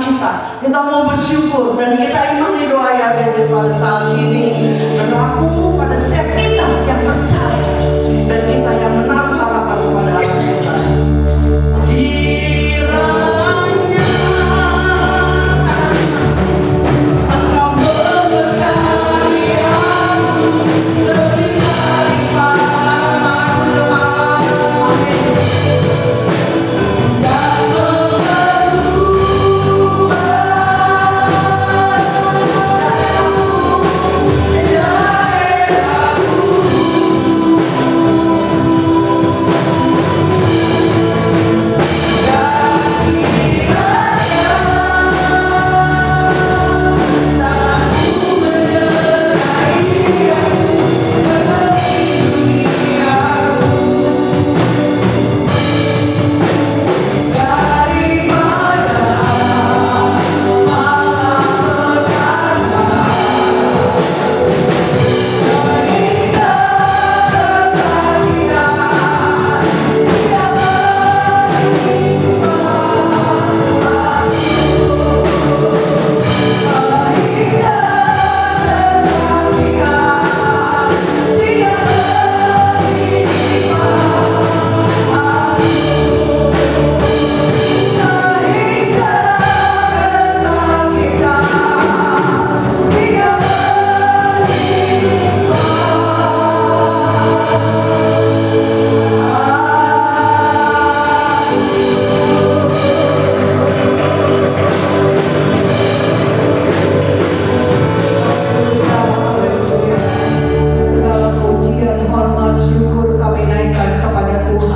kita mau bersyukur dan kita imani doa yang pada saat ini berlaku pada setiap kita yang percaya dan kita yang menaruh harapan kepada Allah kita. Kiranya Engkau memberkati aku lebih daripada amin.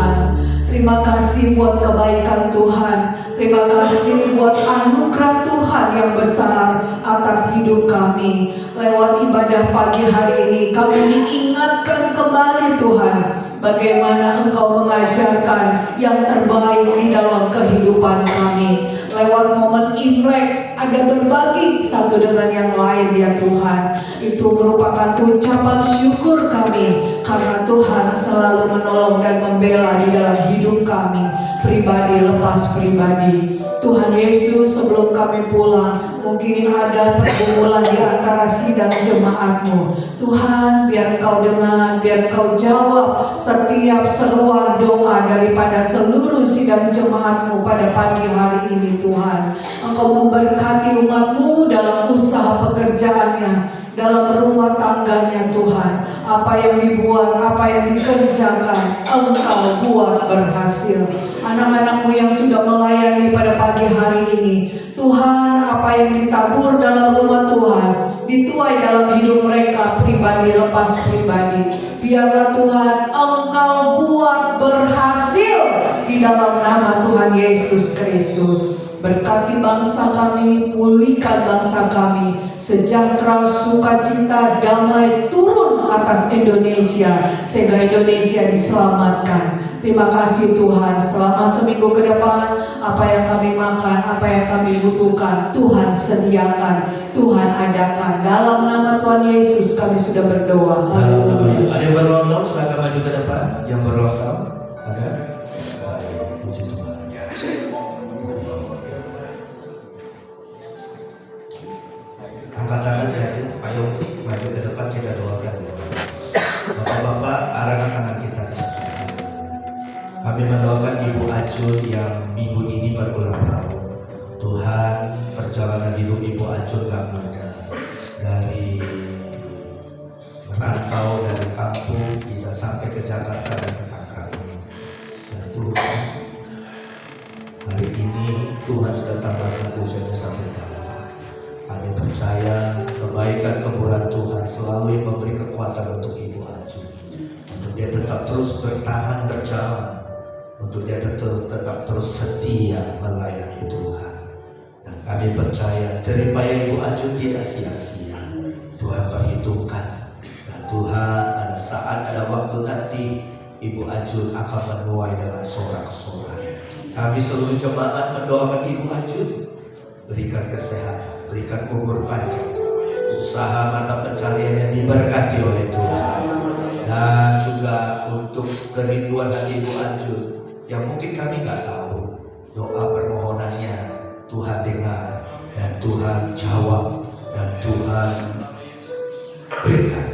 Dan terima kasih buat kebaikan Tuhan. Terima kasih buat anugerah Tuhan yang besar atas hidup kami. Lewat ibadah pagi hari ini kami diingatkan kembali Tuhan, bagaimana Engkau mengajarkan yang terbaik di dalam kehidupan kami. Lewat momen Imlek ada berbagi satu dengan yang lain ya Tuhan. Itu merupakan ucapan syukur kami karena Tuhan selalu menolong dan membela di dalam hidup kami, pribadi lepas pribadi. Tuhan Yesus, sebelum kami pulang, mungkin ada pergumulan di antara sidang jemaat-Mu. Tuhan, biar Engkau dengar, biar Engkau jawab setiap seruan doa daripada seluruh sidang jemaat-Mu pada pagi hari ini Tuhan. Engkau memberkati umat-Mu dalam usaha pekerjaannya, dalam rumah tangganya Tuhan. Apa yang dibuat, apa yang dikerjakan, Engkau buat berhasil. Anak-anak-Mu yang sudah melayani pada pagi hari ini, Tuhan, apa yang ditabur dalam rumah Tuhan dituai dalam hidup mereka pribadi lepas pribadi. Biarlah Tuhan Engkau buat berhasil di dalam nama Tuhan Yesus Kristus. Berkati bangsa kami, pulihkan bangsa kami, sejahtera, sukacita, damai turun atas Indonesia sehingga Indonesia diselamatkan. Terima kasih Tuhan, selama seminggu ke depan apa yang kami makan, apa yang kami butuhkan, Tuhan sediakan, Tuhan adakan. Dalam nama Tuhan Yesus kami sudah berdoa. Haleluya. Ada yang berulang tahun, silakan maju ke depan. Yang berulang tahun ada? Baik, puji Tuhan. Angkat tangan saya aja, Pak Yogi maju ke depan, kita doakan. Bapak-bapak, arahkan tangan kita ke depan. Kami mendoakan Ibu Ajun yang minggu ini berulang tahun. Tuhan, perjalanan hidup Ibu Ajun gak mudah. Dari merantau dari kampung bisa sampai ke Jakarta dan ke Tangerang ini. Dan Tuhan, hari ini Tuhan sudah tambahkan usianya 1 tahun. Kami percaya kebaikan kemurahan Tuhan selalu memberi kekuatan untuk Ibu Ajun, untuk dia tetap terus bertahan berjalan, untuk dia tetap terus setia melayani Tuhan. Dan kami percaya jeripaya Ibu Ajun tidak sia-sia. Tuhan perhitungkan, dan Tuhan ada saat, ada waktu nanti Ibu Ajun akan menuai dengan sorak-sorai. Kami seluruh jemaat mendoakan Ibu Ajun, berikan kesehatan, berikan umur panjang, usaha mata pencariannya diberkati oleh Tuhan. Dan juga untuk kerinduan hati Ibu Ajun yang mungkin kami nggak tahu, doa permohonannya Tuhan dengar dan Tuhan jawab dan Tuhan berikan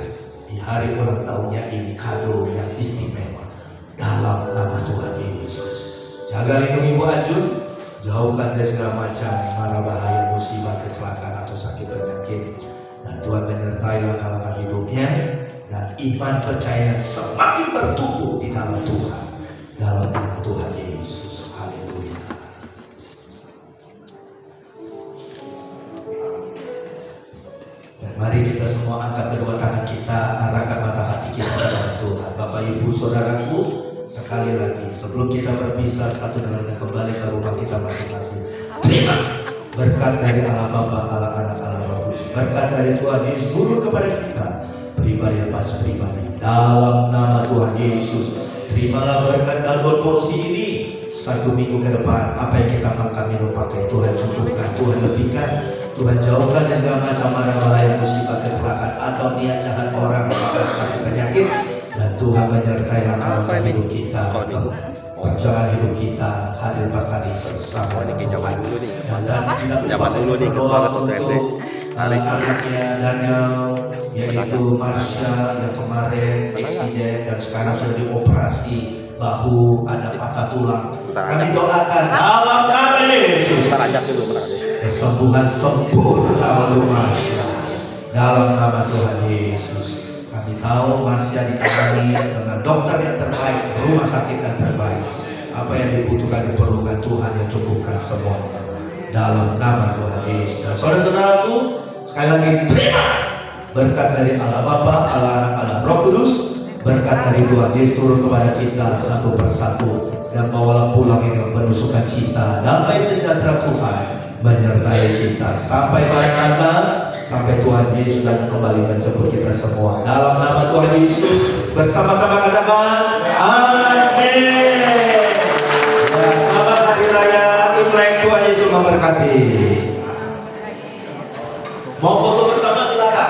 di hari ulang tahunnya ini kado yang istimewa dalam nama Tuhan Yesus. Jaga lindungi Bu Ajun, jauhkan dari segala macam mara bahaya, musibah, kecelakaan atau sakit penyakit, dan Tuhan menyertai langkah-langkah hidupnya dan iman percayanya semakin bertumbuh di dalam Tuhan dalam nama Tuhan Yesus. Haleluya. Dan mari kita semua angkat kedua tangan kita, arahkan mata hati kita kepada Tuhan. Bapak Ibu Saudaraku, sekali lagi sebelum kita berpisah satu dengan lain kembali ke rumah kita masing-masing, terima berkat dari Allah Bapa, Allah Anak, Allah Roh Kudus. Berkat dari Tuhan Yesus turun kepada kita pribadi lepas pribadi dalam nama Tuhan Yesus. Terimalah berkat dan porsi ini 1 minggu ke depan. Apa yang kita makan minum pakai Tuhan cukupkan, Tuhan lebihkan, Tuhan jauhkan dari segala macam mara bahaya, musibah, kecelakaan atau niat jahat orang, bahkan sakit penyakit, dan Tuhan menyertai langkah-langkah hidup kita, perjalanan hidup kita hari lepas hari bersama Tuhan. Dan tidak lupa berdoa untuk anak-anaknya Daniel, yaitu Marsha yang kemarin eksiden dan sekarang sudah dioperasi bahu, ada patah tulang. Kami doakan dalam nama Yesus kesembuhan sempurna untuk Marsha dalam nama Tuhan Yesus. Kami tahu Marsha ditangani dengan dokter yang terbaik, rumah sakit yang terbaik. Apa yang dibutuhkan, diperlukan, Tuhan yang cukupkan semuanya dalam nama Tuhan Yesus. Dan saudara-saudaraku, sekali lagi terima berkat dari Allah Bapa, Allah Anak, Allah Roh Kudus. Berkat dari Tuhan Yesus turun kepada kita satu persatu, dan bawalah pulang ini penuh sukacita, damai sejahtera Tuhan menyertai kita sampai Maranatha, sampai Tuhan Yesus datang kembali menjemput kita semua. Dalam nama Tuhan Yesus bersama-sama katakan amin. Ya, selamat hari raya Imlek, Tuhan Yesus memberkati. Mau foto bersama?